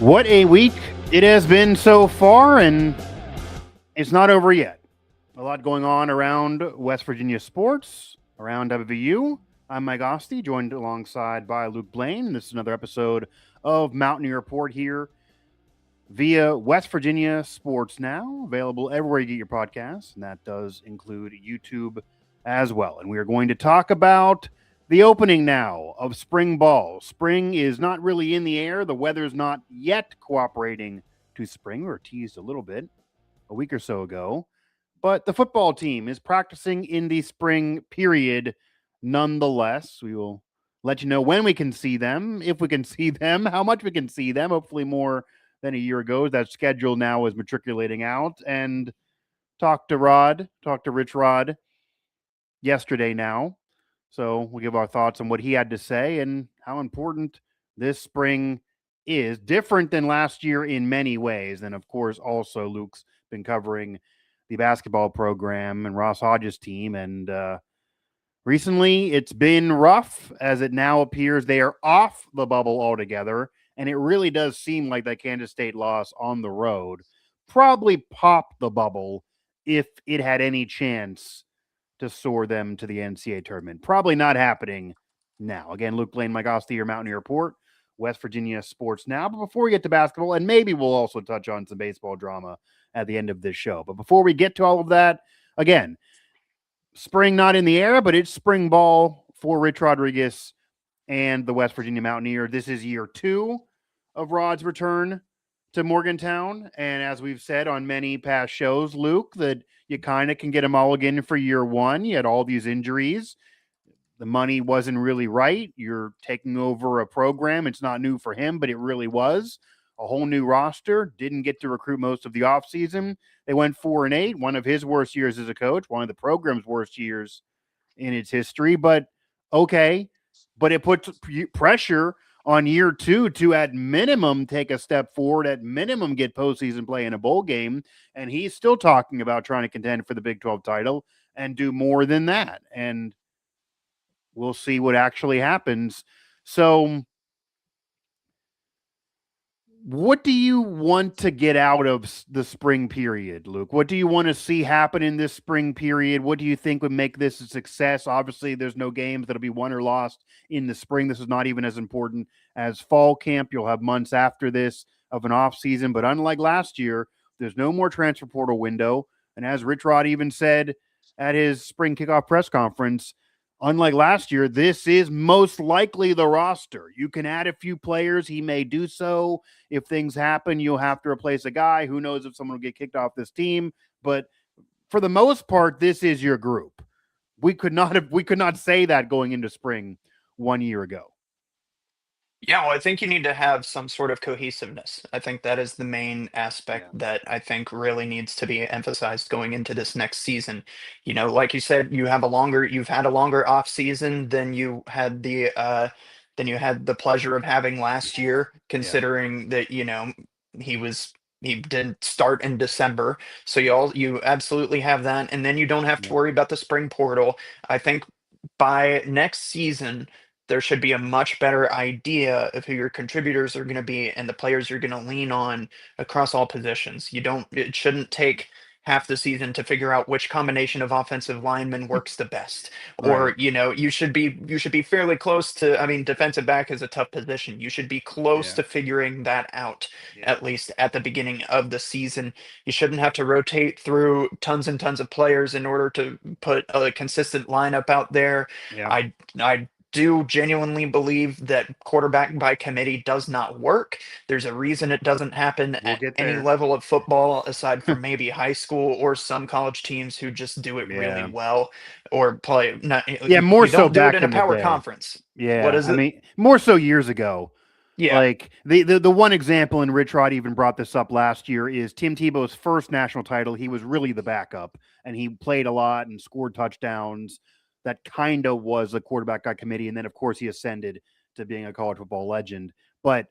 What a week it has been so far, and it's not over yet. A lot going on around West Virginia sports, around WVU. I'm Mike Asti, joined alongside by Luke Blain. This is another episode of Mountaineer Report here via West Virginia Sports Now, available everywhere you get your podcasts, and that does include YouTube as well. And we are going to talk about the opening now of spring ball. Spring is not really in the air. The weather's not yet cooperating to spring. We were teased a little bit a week or so ago. But the football team is practicing in the spring period nonetheless. We will let you know when we can see them, if we can see them, how much we can see them, hopefully more than a year ago. That schedule now is matriculating out. And talked to Rich Rod yesterday now. So we'll give our thoughts on what he had to say and how important this spring is. Different than last year in many ways. And of course, also Luke's been covering the basketball program and Ross Hodge's team. And recently it's been rough, as it now appears they are off the bubble altogether. And it really does seem like that Kansas State loss on the road probably popped the bubble if it had any chance to soar them to the NCAA tournament. Probably not happening now. Again, Luke Blain, Mike Asti, your Mountaineer Report, West Virginia Sports Now. But before we get to basketball, and maybe we'll also touch on some baseball drama at the end of this show. But before we get to all of that, again, spring not in the air, but it's spring ball for Rich Rodriguez and the West Virginia Mountaineer. This is year 2 of Rod's return to Morgantown. And as we've said on many past shows, Luke, that you kind of can get a mulligan for year 1. You had all these injuries. The money wasn't really right. You're taking over a program. It's not new for him, but it really was. A whole new roster. Didn't get to recruit most of the offseason. They went 4-8, one of his worst years as a coach, one of the program's worst years in its history. But okay, but it puts pressure on year 2 to at minimum take a step forward, at minimum get postseason play in a bowl game. And he's still talking about trying to contend for the Big 12 title and do more than that. And we'll see what actually happens. So what do you want to get out of the spring period, Luke? What do you want to see happen in this spring period? What do you think would make this a success? Obviously, there's no games that'll be won or lost in the spring. This is not even as important as fall camp. You'll have months after this of an off season. But unlike last year, there's no more transfer portal window. And as Rich Rod even said at his spring kickoff press conference, unlike last year, this is most likely the roster. You can add a few players. He may do so. If things happen, you'll have to replace a guy. Who knows if someone will get kicked off this team. But for the most part, this is your group. We could not say that going into spring 1 year ago. Yeah, well, I think you need to have some sort of cohesiveness. I think that is the main aspect that I think really needs to be emphasized going into this next season. Like you said, you've had a longer off season than you had the pleasure of having last year, considering that, he was he didn't start in December. So you absolutely have that. And then you don't have to worry about the spring portal. I think by next season there should be a much better idea of who your contributors are going to be and the players you're going to lean on across all positions. It shouldn't take half the season to figure out which combination of offensive linemen works the best. Or, Right. you should be fairly close to, I mean, defensive back is a tough position. You should be close Yeah. to figuring that out, Yeah. at least at the beginning of the season. You shouldn't have to rotate through tons and tons of players in order to put a consistent lineup out there. Yeah. I do genuinely believe that quarterback by committee does not work. There's a reason it doesn't happen We'll at get any there. level of football aside from maybe high school or some college teams who just do it really Yeah. well or play. Not, Yeah, more you so don't do it back in a in the power day. conference. What Yeah. is I it? mean, more so years ago. Yeah. Like the one example, and Rich Rod even brought this up last year, is Tim Tebow's first national title. He was really the backup, and he played a lot and scored touchdowns. That kind of was a quarterback by committee, and then of course he ascended to being a college football legend. But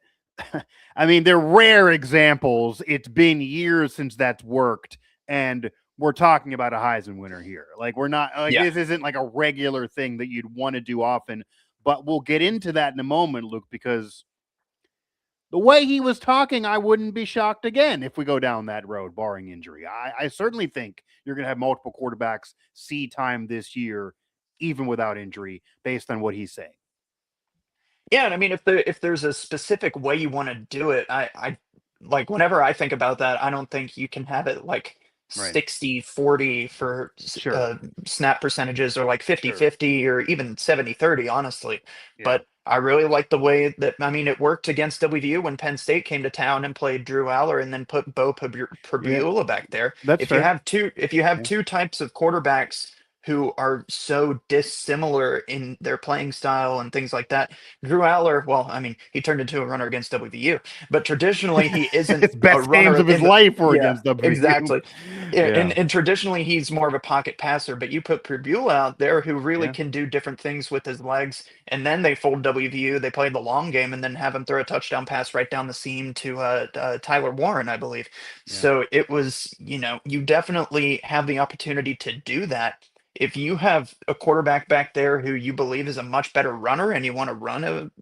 I mean, they're rare examples. It's been years since that's worked, and we're talking about a Heisman winner here. Like we're not like Yeah. this isn't like a regular thing that you'd want to do often. But we'll get into that in a moment, Luke, because the way he was talking, I wouldn't be shocked again if we go down that road, barring injury. I certainly think you're going to have multiple quarterbacks see time this year, even without injury, based on what he's saying. Yeah, and I mean, if there's a specific way you want to do it, I like whenever I think about that, I don't think you can have it like Right. 60-40 for Sure. snap percentages or like fifty Sure. fifty or even 70-30, honestly. Yeah. But I really like the way that, I mean, it worked against WVU when Penn State came to town and played Drew Aller and then put Yeah. Pabula back there. That's fair. If you have Yeah. two types of quarterbacks who are so dissimilar in their playing style and things like that, Drew Aller, well, I mean, he turned into a runner against WVU, but traditionally he isn't His a best games runner of his in the, life were yeah, against WVU. exactly. Yeah. And traditionally he's more of a pocket passer, but you put Prbula out there who really Yeah. can do different things with his legs, and then they fold WVU, they play the long game, and then have him throw a touchdown pass right down the seam to Tyler Warren, I believe. Yeah. So it was, you definitely have the opportunity to do that. If you have a quarterback back there who you believe is a much better runner and you want to run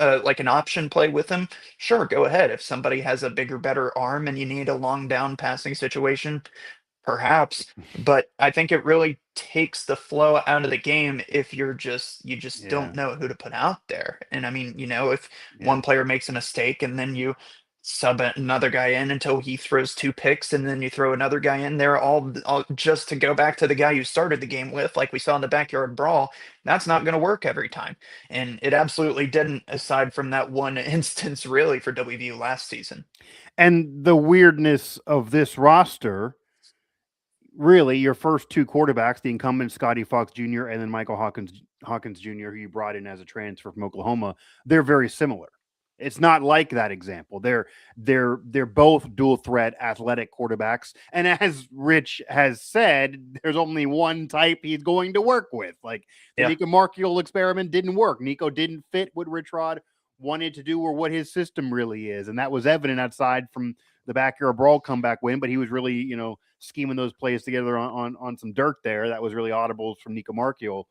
like an option play with him, sure, go ahead. If somebody has a bigger, better arm and you need a long down passing situation, perhaps. But I think it really takes the flow out of the game if you just Yeah. don't know who to put out there. And I mean, if Yeah. one player makes a mistake and then you sub another guy in until he throws two picks and then you throw another guy in there all just to go back to the guy you started the game with, like we saw in the backyard brawl, that's not going to work every time. And it absolutely didn't, aside from that one instance really for WVU last season. And the weirdness of this roster, really, your first two quarterbacks, the incumbent Scotty Fox Jr. and then Michael Hawkins Jr., who you brought in as a transfer from Oklahoma, they're very similar. It's not like that example. They're both dual threat athletic quarterbacks, and as Rich has said, there's only one type he's going to work with. Like the Yeah. Nico Markiel experiment didn't work. Nico didn't fit what Rich Rod wanted to do or what his system really is, and that was evident outside from the backyard brawl comeback win. But he was really, scheming those plays together on some dirt there. That was really audibles from Nico Markiel.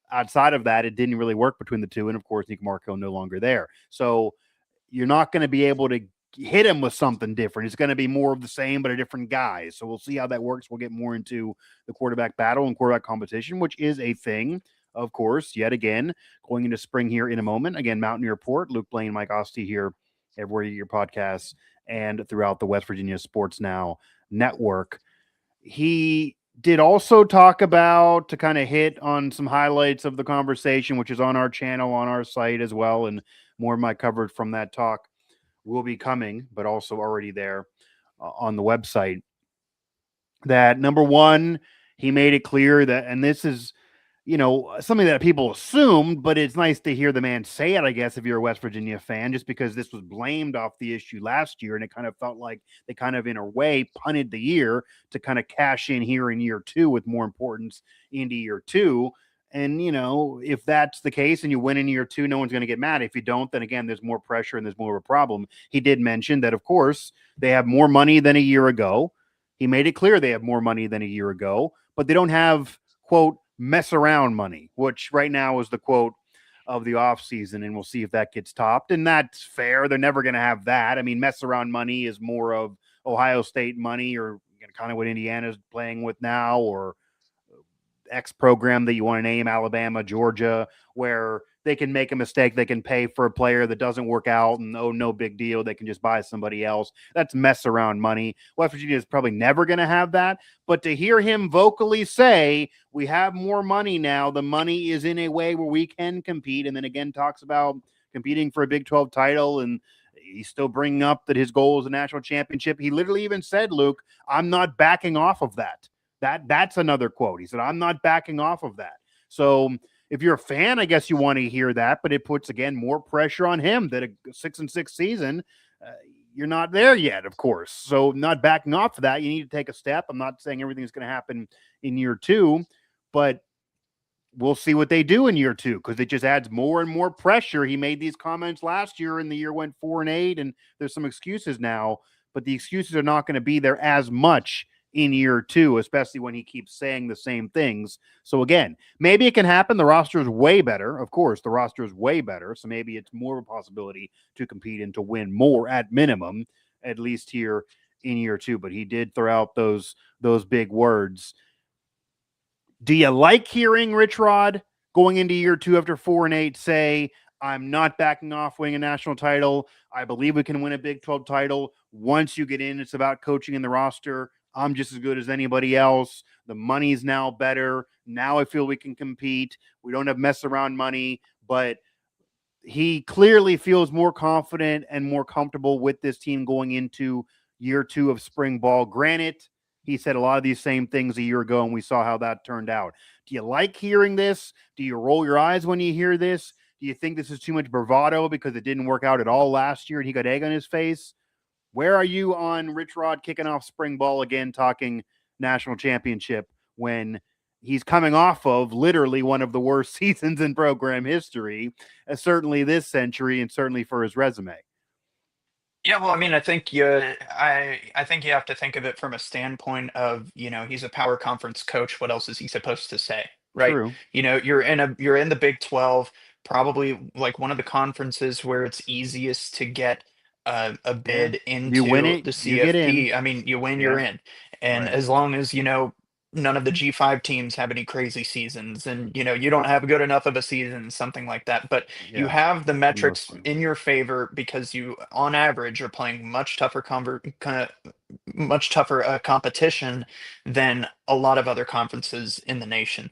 Outside of that, it didn't really work between the two, and of course, Nico Markiel no longer there. So you're not going to be able to hit him with something different. It's going to be more of the same, but a different guy. So we'll see how that works. We'll get more into the quarterback battle and quarterback competition, which is a thing, of course, yet again, going into spring here in a moment. Again, Mountaineer Report, Luke Blain, Mike Asti here, everywhere you get your podcasts and throughout the West Virginia Sports Now network. He did also talk about, to kind of hit on some highlights of the conversation, which is on our channel, on our site as well, and more of my coverage from that talk will be coming, but also already there on the website. That number one, he made it clear that, and this is, something that people assumed, but it's nice to hear the man say it, I guess, if you're a West Virginia fan, just because this was blamed off the issue last year. And it kind of felt like they kind of, in a way, punted the year to kind of cash in here in year two with more importance into year two. And, if that's the case and you win in year two, no one's going to get mad. If you don't, then again, there's more pressure and there's more of a problem. He did mention that, of course, they have more money than a year ago. He made it clear they have more money than a year ago, but they don't have, quote, mess around money, which right now is the quote of the offseason, and we'll see if that gets topped. And that's fair. They're never going to have that. I mean, mess around money is more of Ohio State money, or kind of what Indiana's playing with now, or X program that you want to name, Alabama, Georgia, where they can make a mistake. They can pay for a player that doesn't work out and, oh, no big deal. They can just buy somebody else. That's mess around money. West Virginia is probably never going to have that. But to hear him vocally say, we have more money now, the money is in a way where we can compete. And then again, talks about competing for a Big 12 title. And he's still bringing up that his goal is a national championship. He literally even said, Luke, I'm not backing off of that. That's another quote. He said, I'm not backing off of that. So if you're a fan, I guess you want to hear that, but it puts, again, more pressure on him that a 6-6 season, you're not there yet, of course. So not backing off of that. You need to take a step. I'm not saying everything's going to happen in year two, but we'll see what they do in year two, because it just adds more and more pressure. He made these comments last year and the year went 4-8, and there's some excuses now, but the excuses are not going to be there as much in year 2, especially when he keeps saying the same things. So again, maybe it can happen. The roster is way better. Of course, the roster is way better. So maybe it's more of a possibility to compete and to win more at minimum, at least here in year 2. But he did throw out those big words. Do you like hearing Rich Rod going into year 2 after 4-8 say, I'm not backing off winning a national title. I believe we can win a Big 12 title. Once you get in, it's about coaching in the roster. I'm just as good as anybody else. The money's now better. Now I feel we can compete. We don't have mess around money, but he clearly feels more confident and more comfortable with this team going into year 2 of spring ball. Granted, he said a lot of these same things a year ago, and we saw how that turned out. Do you like hearing this? Do you roll your eyes when you hear this? Do you think this is too much bravado because it didn't work out at all last year and he got egg on his face? Where are you on Rich Rod kicking off spring ball again, talking national championship, when he's coming off of literally one of the worst seasons in program history, certainly this century and certainly for his resume? Yeah, well, I mean, I think you have to think of it from a standpoint of, he's a power conference coach. What else is he supposed to say, right? True. You're in the Big 12, probably like one of the conferences where it's easiest to get a Yeah. bid You win into it, the you get in. CFP. I mean, you win, you're Yeah. in. And Right. as long as, none of the G5 teams have any crazy seasons and, you don't have good enough of a season, something like that. But you Yeah. have the For the most metrics part. in your favor because you, on average, are playing much tougher competition than a lot of other conferences in the nation.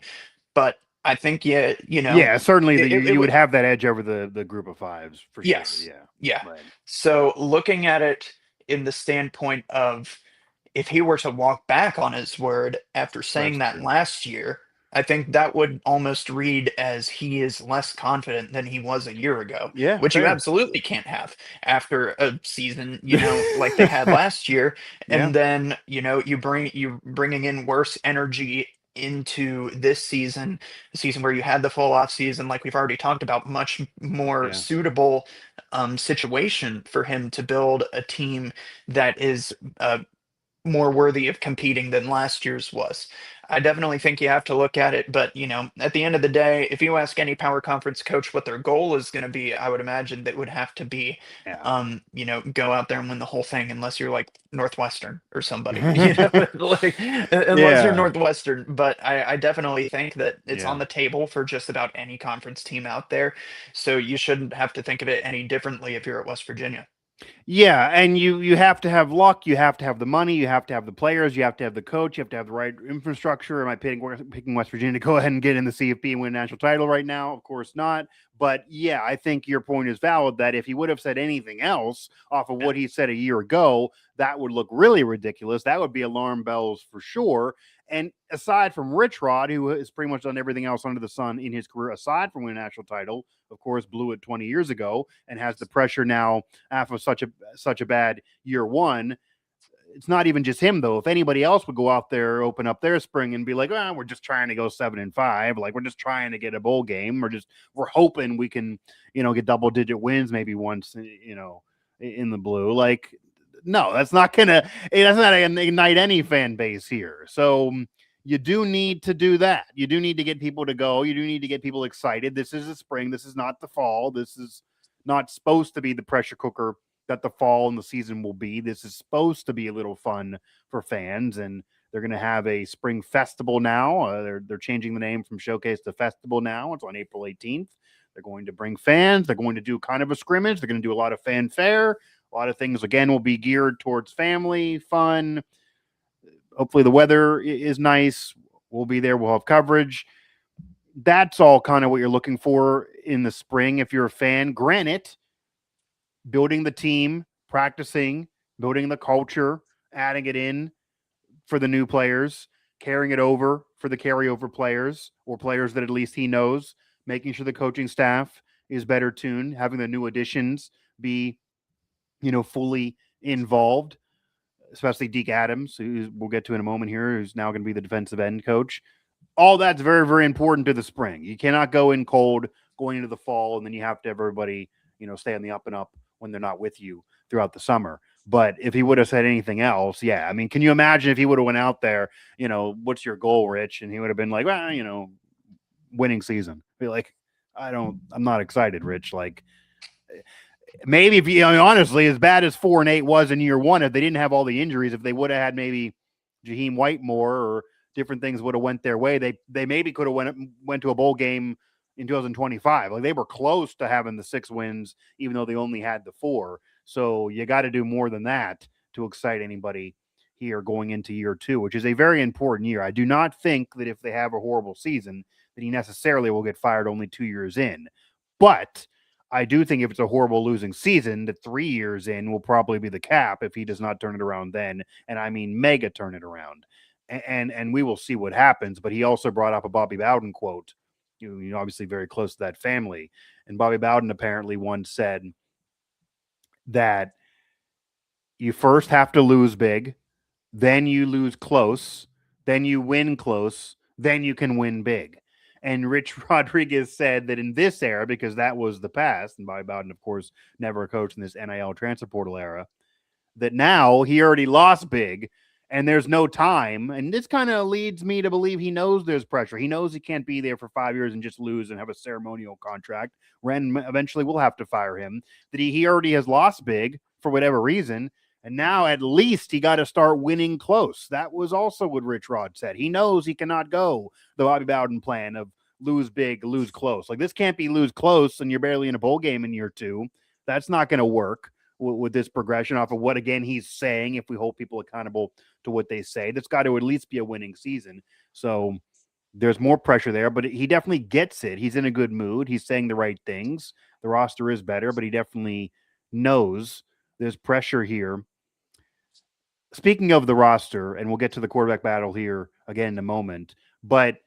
But I think, Yeah, certainly that it you would would, have that edge over the group of 5s for sure. yes, Yeah. yeah. Right. So looking at it in the standpoint of, if he were to walk back on his word after saying That's that true. last year, I think that would almost read as he is less confident than he was a year ago, Yeah, which you fair. absolutely can't have after a season, like they had last year. Yeah. And then, you bringing in worse energy into this season, a season where you had the full off season, like we've already talked about, much more Yeah. suitable situation for him to build a team that is more worthy of competing than last year's was. I definitely think you have to look at it, but at the end of the day, if you ask any power conference coach what their goal is going to be, I would imagine that would have to be, Yeah. go out there and win the whole thing, unless you're like Northwestern or somebody, like unless you're Yeah. Northwestern. But I definitely think that it's Yeah. on the table for just about any conference team out there. So you shouldn't have to think of it any differently if you're at West Virginia. Yeah, and you have to have luck, you have to have the money, you have to have the players, you have to have the coach, you have to have the right infrastructure. Am I picking West Virginia to go ahead and get in the CFP and win a national title right now? Of course not. But yeah, I think your point is valid that if he would have said anything else off of Yeah. what he said a year ago, that would look really ridiculous. That would be alarm bells for sure. And aside from Rich Rod, who has pretty much done everything else under the sun in his career, aside from winning a national title, of course, blew it 20 years ago and has the pressure now after such a bad year 1. It's not even just him though. If anybody else would go out there, open up their spring and be like, "Oh, we're just trying to go 7-5. Like we're just trying to get a bowl game. We're hoping we can, get double-digit wins maybe once, in the blue." Like, no, that's not gonna ignite any fan base here. So you do need to do that. You do need to get people to go. You do need to get people excited. This is the spring. This is not the fall. This is not supposed to be the pressure cooker that the fall and the season will be. This is supposed to be a little fun for fans, and they're going to have a spring festival now. They're changing the name from Showcase to Festival now. It's on April 18th. They're going to bring fans. They're going to do kind of a scrimmage. They're going to do a lot of fanfare. A lot of things, again, will be geared towards family, fun. Hopefully the weather is nice. We'll be there. We'll have coverage. That's all kind of what you're looking for in the spring if you're a fan. Granted, building the team, practicing, building the culture, adding it in for the new players, carrying it over for the carryover players or players that at least he knows, making sure the coaching staff is better tuned, having the new additions be, fully involved, especially Deke Adams, who we'll get to in a moment here, who's now going to be the defensive end coach. All that's very, very important to the spring. You cannot go in cold going into the fall, and then you have to have everybody, stay on the up and up when they're not with you throughout the summer. But if he would have said anything else, yeah. I mean, can you imagine if he would have went out there, what's your goal, Rich? And he would have been like, well, winning season. Be like, I'm not excited, Rich. Like, maybe if you, I mean, honestly, as bad as 4-8 was in year one, if they didn't have all the injuries, if they would have had maybe Jaheim White more or different things would have went their way, they maybe could have went to a bowl game in 2025. Like, they were close to having the 6 wins, even though they only had the 4. So you got to do more than that to excite anybody here going into year 2, which is a very important year. I do not think that if they have a horrible season, that he necessarily will get fired only 2 years in. But I do think if it's a horrible losing season, that 3 years in will probably be the cap if he does not turn it around then. And I mean, mega turn it around. And we will see what happens. But he also brought up a Bobby Bowden quote, obviously very close to that family. And Bobby Bowden apparently once said that you first have to lose big, then you lose close, then you win close, then you can win big. And Rich Rodriguez said that in this era, because that was the past, and Bobby Bowden, of course, never coached in this NIL transfer portal era, that now he already lost big and there's no time. And this kind of leads me to believe he knows there's pressure. He knows he can't be there for 5 years and just lose and have a ceremonial contract. Ren eventually will have to fire him. That he already has lost big for whatever reason. And now at least he got to start winning close. That was also what Rich Rod said. He knows he cannot go the Bobby Bowden plan of lose big, lose close. Like, this can't be lose close and you're barely in a bowl game in year 2. That's not going to work with this progression off of what, again, he's saying. If we hold people accountable to what they say, that's got to at least be a winning season. So there's more pressure there, but he definitely gets it. He's in a good mood. He's saying the right things. The roster is better, but he definitely knows there's pressure here. Speaking of the roster, and we'll get to the quarterback battle here again in a moment, but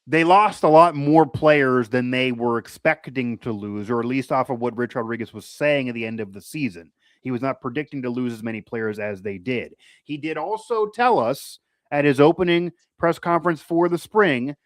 they lost a lot more players than they were expecting to lose, or at least off of what Rich Rodriguez was saying at the end of the season. He was not predicting to lose as many players as they did. He did also tell us at his opening press conference for the spring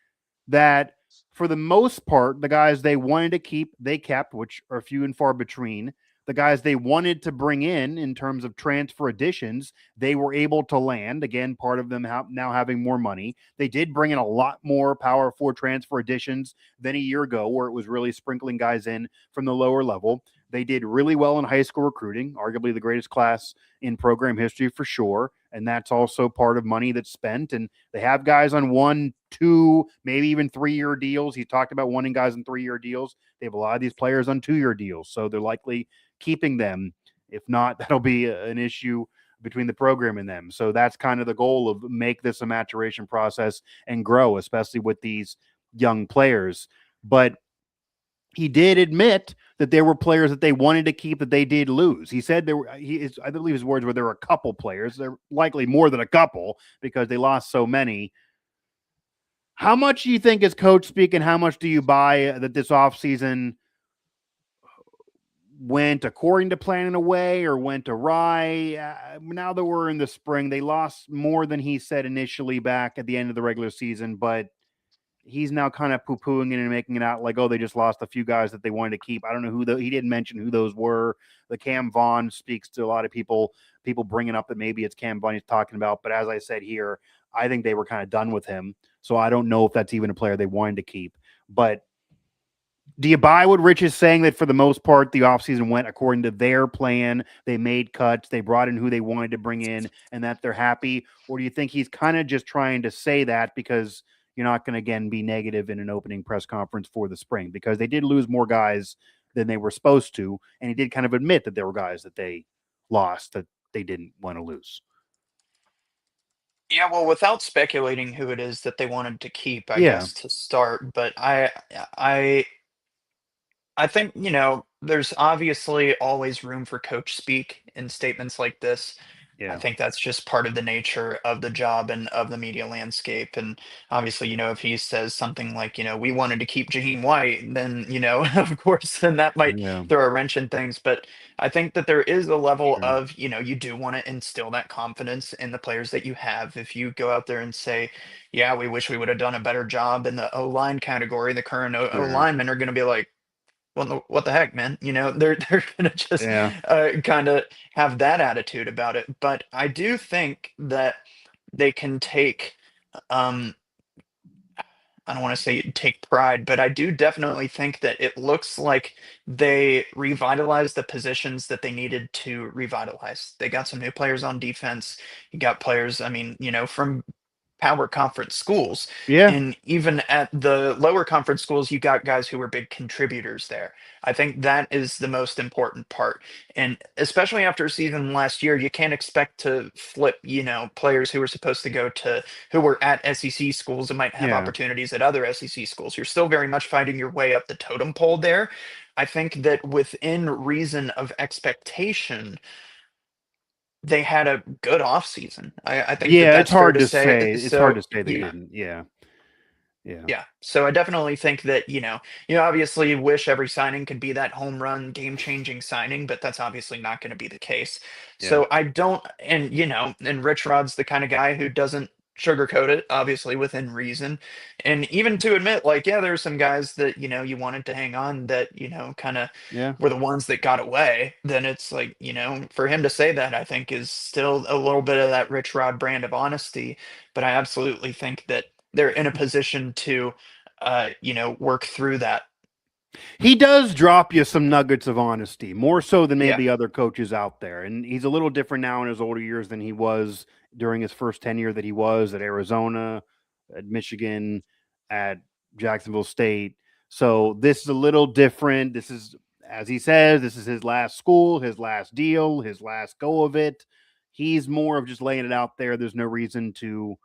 that for the most part, the guys they wanted to keep, they kept, which are few and far between. The guys they wanted to bring in terms of transfer additions, they were able to land. Again, part of them now having more money. They did bring in a lot more Power 4 transfer additions than a year ago, where it was really sprinkling guys in from the lower level. They did really well in high school recruiting, arguably the greatest class in program history for sure. And that's also part of money that's spent. And they have guys on 1, 2, maybe even 3-year deals. He talked about wanting guys on 3-year deals. They have a lot of these players on 2-year deals. So they're likely keeping them. If not, that'll be an issue between the program and them. So that's kind of the goal of make this a maturation process and grow, especially with these young players. But he did admit that there were players that they wanted to keep that they did lose. He said there were, I believe his words were, there were a couple players. They're likely more than a couple because they lost so many. How much do you think is coach speak, and how much do you buy that this offseason went according to plan in a way or went awry? Now that we're in the spring, they lost more than he said initially back at the end of the regular season, but he's now kind of poo-pooing it and making it out like, oh, they just lost a few guys that they wanted to keep. I don't know who he didn't mention who those were. The Cam Vaughn speaks to a lot of people bringing up that maybe it's Cam Vaughn he's talking about. But as I said here, I think they were kind of done with him. So I don't know if that's even a player they wanted to keep. But do you buy what Rich is saying, that for the most part, the offseason went according to their plan? They made cuts, they brought in who they wanted to bring in, and that they're happy? Or do you think he's kind of just trying to say that because you're not going to, again, be negative in an opening press conference for the spring? Because they did lose more guys than they were supposed to, and he did kind of admit that there were guys that they lost that they didn't want to lose. Yeah, well, without speculating who it is that they wanted to keep, I Yeah, guess to start, but I I think, there's obviously always room for coach speak in statements like this. I yeah, think that's just part of the nature of the job and of the media landscape. And obviously, if he says something like, we wanted to keep Jaheim White, then, of course, then that might yeah, throw a wrench in things. But I think that there is a level sure, of, you do want to instill that confidence in the players that you have. If you go out there and say, yeah, we wish we would have done a better job in the O line category, the current O sure, linemen are going to be like, well, what the heck, man? They're gonna just Yeah. kind of have that attitude about it. But I do think that they can take um I don't want to say take pride, but I do definitely think that it looks like they revitalized the positions that they needed to revitalize. They got some new players on defense. You got players, I mean, from power conference schools. Yeah. And even at the lower conference schools, you got guys who were big contributors there. I think that is the most important part. And especially after a season last year, you can't expect to flip, players who were supposed to go to who were at SEC schools and might have Yeah. opportunities at other SEC schools. You're still very much fighting your way up the totem pole there. I think that within reason of expectation, they had a good offseason. I think that Yeah, it's that's fair hard to to say. say. It's hard So, to say they yeah. didn't. Yeah. Yeah. Yeah. So I definitely think that, you obviously wish every signing could be that home run, game-changing signing, but that's obviously not going to be the case. Yeah. So I don't, and Rich Rod's the kind of guy who doesn't sugarcoat it, obviously within reason. And even to admit, like, yeah, there are some guys that, you wanted to hang on that, kind of Yeah. were the ones that got away, then it's like, for him to say that, I think is still a little bit of that Rich Rod brand of honesty. But I absolutely think that they're in a position to, work through that. He does drop you some nuggets of honesty, more so than Yeah. maybe other coaches out there. And he's a little different now in his older years than he was during his first tenure that he was at Arizona, at Michigan, at Jacksonville State. So this is a little different. This is, as he says, this is his last school, his last deal, his last go of it. He's more of just laying it out there. There's no reason to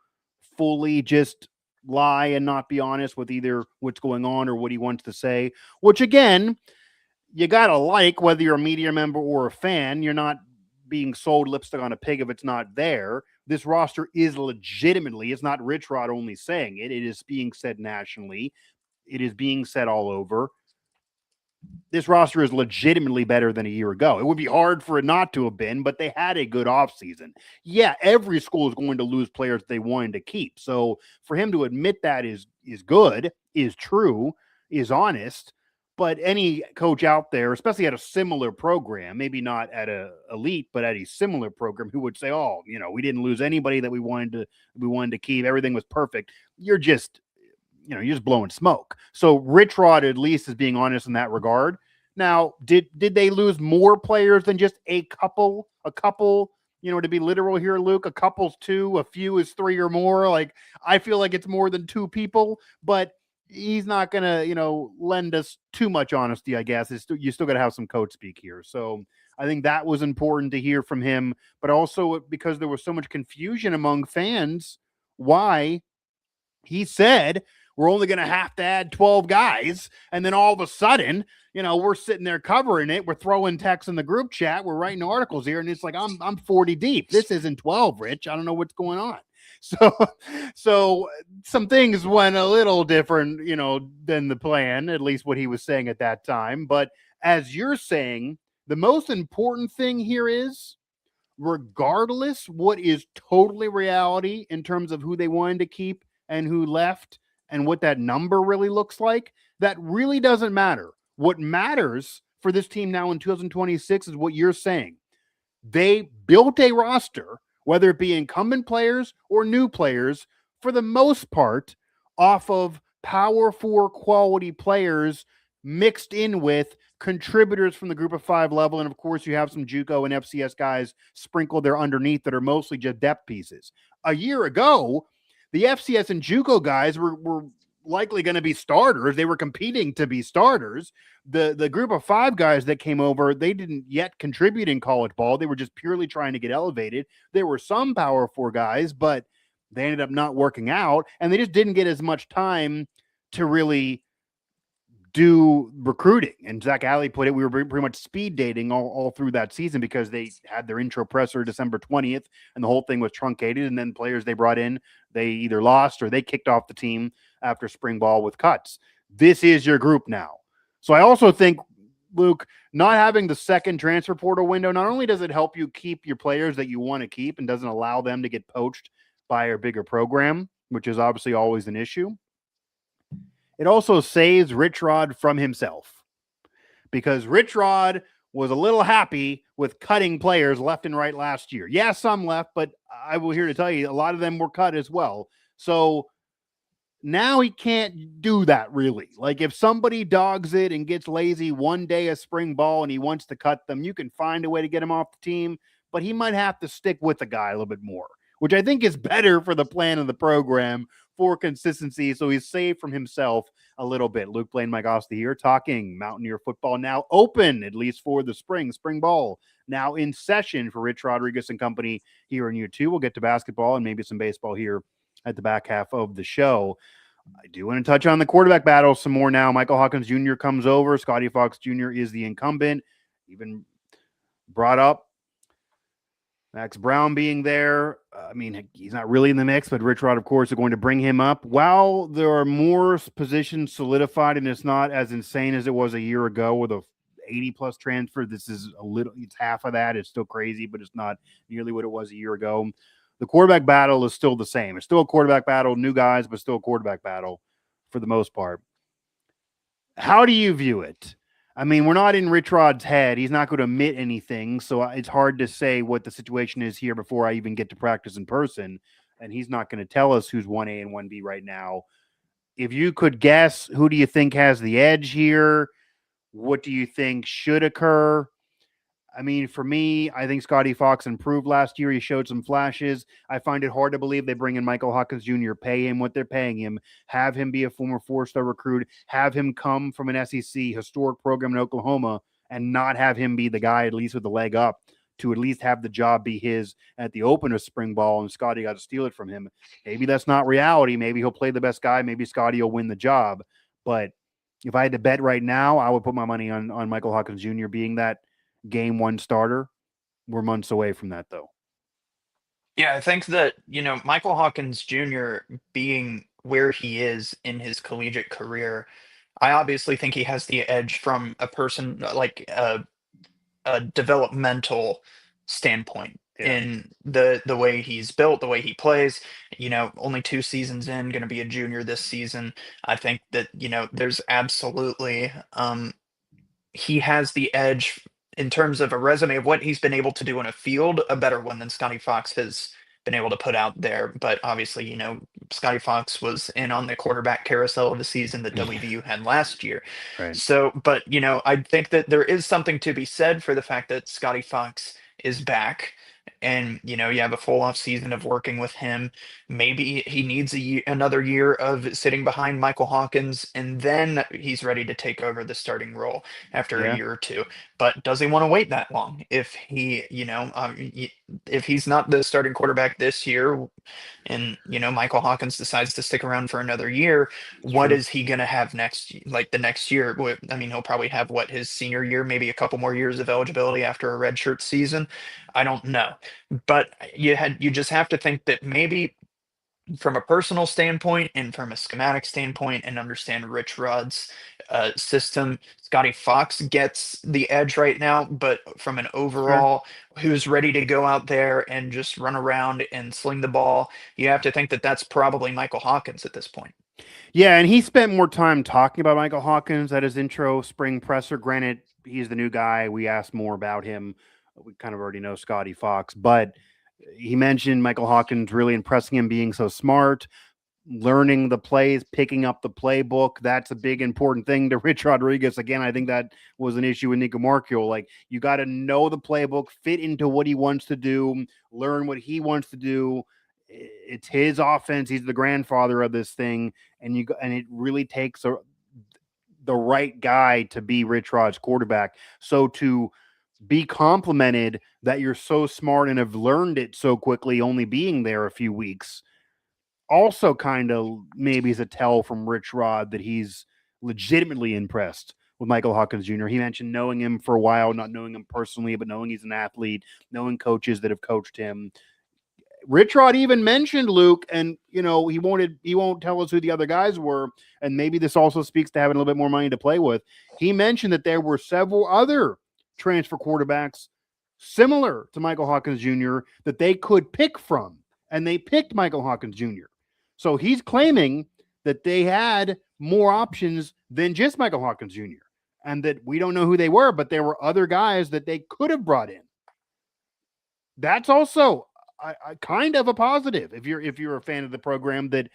fully just lie and not be honest with either what's going on or what he wants to say, which again, you got to like whether you're a media member or a fan. You're not being sold lipstick on a pig if it's not there. This roster is legitimately, it's not Rich Rod only saying it, it is being said nationally, it is being said all over. This roster is legitimately better than a year ago. It would be hard for it not to have been, but they had a good offseason. Yeah, every school is going to lose players they wanted to keep. So for him to admit that is good, is true, is honest. But any coach out there, especially at a similar program, maybe not at a elite, but at a similar program, who would say, "Oh, we didn't lose anybody that we wanted to keep. Everything was perfect." You're just you're just blowing smoke. So Rich Rod at least is being honest in that regard. Now, did they lose more players than just a couple? A couple, to be literal here, Luke, a couple's two, a few is three or more. Like, I feel like it's more than two people, but he's not gonna, lend us too much honesty, I guess. You still gotta have some code speak here. So I think that was important to hear from him, but also because there was so much confusion among fans, why he said we're only going to have to add 12 guys. And then all of a sudden, we're sitting there covering it. We're throwing texts in the group chat. We're writing articles here. And it's like, I'm 40 deep. This isn't 12, Rich. I don't know what's going on. So some things went a little different, than the plan, at least what he was saying at that time. But as you're saying, the most important thing here is, regardless what is totally reality in terms of who they wanted to keep and who left and what that number really looks like, that really doesn't matter. What matters for this team now in 2026 is what you're saying. They built a roster, whether it be incumbent players or new players, for the most part, off of power four quality players mixed in with contributors from the group of five level. And of course, you have some JUCO and FCS guys sprinkled there underneath that are mostly just depth pieces. A year ago, the FCS and JUCO guys were likely going to be starters. They were competing to be starters. The group of five guys that came over, they didn't yet contribute in college ball. They were just purely trying to get elevated. There were some power four guys, but they ended up not working out, and they just didn't get as much time to really do recruiting. And Zach Alley put it, we were pretty much speed dating all through that season because they had their intro presser December 20th and the whole thing was truncated. And then players they brought in, they either lost or they kicked off the team after spring ball with cuts. This is your group now. So I also think, Luke, not having the second transfer portal window, not only does it help you keep your players that you want to keep and doesn't allow them to get poached by a bigger program, which is obviously always an issue, it also saves Rich Rod from himself. because Rich Rod was a little happy with cutting players left and right last year. Yeah, some left, but I will here to tell you a lot of them were cut as well. So now he can't do that really. Like if somebody dogs it and gets lazy one day of spring ball and he wants to cut them, you can find a way to get him off the team, but he might have to stick with the guy a little bit more, which I think is better for the plan of the program for consistency. So he's saved from himself a little bit. Luke Blain, Mike Asti here talking Mountaineer football now open, at least for the spring ball now in session for Rich Rodriguez and company here in year 2. We'll get to basketball and maybe some baseball here at the back half of the show. I do want to touch on the quarterback battle some more now. Michael Hawkins Jr. comes over. Scotty Fox Jr. is the incumbent. Even brought up Max Brown being there. I mean, he's not really in the mix, but Rich Rod, of course, are going to bring him up. While there are more positions solidified and it's not as insane as it was a year ago with a 80-plus transfer, this is it's half of that. It's still crazy, but it's not nearly what it was a year ago. The quarterback battle is still the same. It's still a quarterback battle, new guys, but still a quarterback battle for the most part. How do you view it? I mean, we're not in Rich Rod's head. He's not going to admit anything, so it's hard to say what the situation is here before I even get to practice in person, and he's not going to tell us who's 1A and 1B right now. If you could guess, who do you think has the edge here? What do you think should occur? I mean, for me, I think Scotty Fox improved last year. He showed some flashes. I find it hard to believe they bring in Michael Hawkins Jr., pay him what they're paying him, have him be a former 4-star recruit, have him come from an SEC historic program in Oklahoma, and not have him be the guy, at least with the leg up, to at least have the job be his at the open of spring ball, and Scotty got to steal it from him. Maybe that's not reality. Maybe he'll play the best guy. Maybe Scotty will win the job. But if I had to bet right now, I would put my money on Michael Hawkins Jr. being that game 1 starter. We're months away from that, though. Yeah, I think that, Michael Hawkins Jr. being where he is in his collegiate career, I obviously think he has the edge from a person like a developmental standpoint in the way he's built, the way he plays. Only 2 seasons in, going to be a junior this season. I think that, there's absolutely he has the edge in terms of a resume of what he's been able to do in a field, a better one than Scotty Fox has been able to put out there. But obviously, Scotty Fox was in on the quarterback carousel of the season that WVU had last year. Right. So, but, I think that there is something to be said for the fact that Scotty Fox is back. And you have a full off season of working with him. Maybe he needs another year of sitting behind Michael Hawkins, and then he's ready to take over the starting role after a year or 2. But does he want to wait that long? If he, if he's not the starting quarterback this year, and Michael Hawkins decides to stick around for another year, what is he going to have like the next year? I mean, he'll probably have his senior year, maybe a couple more years of eligibility after a redshirt season. I don't know, but you just have to think that maybe from a personal standpoint and from a schematic standpoint, and understand Rich Rod's system, Scotty Fox gets the edge right now. But from an overall, who's ready to go out there and just run around and sling the ball, you have to think that that's probably Michael Hawkins at this point. Yeah, and he spent more time talking about Michael Hawkins at his intro spring presser. Granted, he's the new guy. We asked more about him. We kind of already know Scotty Fox, but he mentioned Michael Hawkins really impressing him, being so smart, learning the plays, picking up the playbook. That's a big important thing to Rich Rodriguez. Again, I think that was an issue with Nico Marchiol. Like, you got to know the playbook, fit into what he wants to do, learn what he wants to do. It's his offense. He's the grandfather of this thing, and it really takes the right guy to be Rich Rod's quarterback. So to be complimented that you're so smart and have learned it so quickly, only being there a few weeks, also kind of maybe is a tell from Rich Rod that he's legitimately impressed with Michael Hawkins Jr. He mentioned knowing him for a while, not knowing him personally, but knowing he's an athlete, knowing coaches that have coached him. Rich Rod even mentioned Luke, and he won't tell us who the other guys were, and maybe this also speaks to having a little bit more money to play with. He mentioned that there were several other transfer quarterbacks similar to Michael Hawkins Jr. that they could pick from, and they picked Michael Hawkins Jr. So he's claiming that they had more options than just Michael Hawkins Jr. and that we don't know who they were, but there were other guys that they could have brought in. That's also kind of a positive if you're a fan of the program, that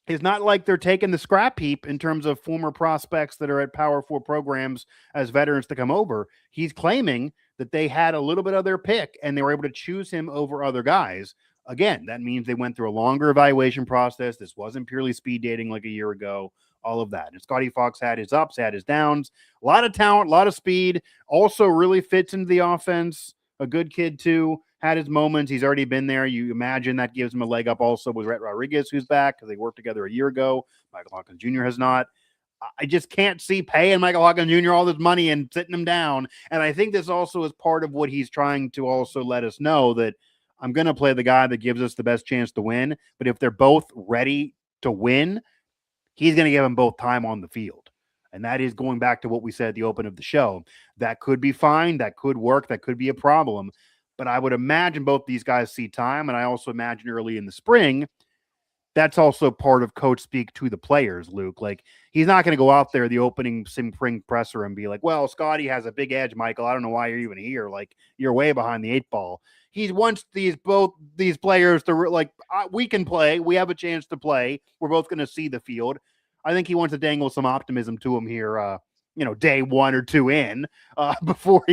it's not like they're taking the scrap heap in terms of former prospects that are at Power 4 programs as veterans to come over. He's claiming that they had a little bit of their pick and they were able to choose him over other guys. Again, that means they went through a longer evaluation process. This wasn't purely speed dating like a year ago, all of that. And Scotty Fox had his ups, had his downs, a lot of talent, a lot of speed, also really fits into the offense. A good kid too. Had his moments. He's already been there. You imagine that gives him a leg up also with Rhett Rodriguez, who's back because they worked together a year ago. Michael Hawkins Jr. has not. I just can't see paying Michael Hawkins Jr. all this money and sitting him down. And I think this also is part of what he's trying to also let us know, that I'm going to play the guy that gives us the best chance to win. But if they're both ready to win, he's going to give them both time on the field. And that is going back to what we said at the open of the show. That could be fine. That could work. That could be a problem. But I would imagine both these guys see time. And I also imagine early in the spring, that's also part of coach speak to the players, Luke. Like, he's not going to go out there the opening spring presser and be like, well, Scotty has a big edge, Michael. I don't know why you're even here. Like, you're way behind the 8 ball. He wants both these players to like, we can play. We have a chance to play. We're both going to see the field. I think he wants to dangle some optimism to him here, day 1 or 2 in, before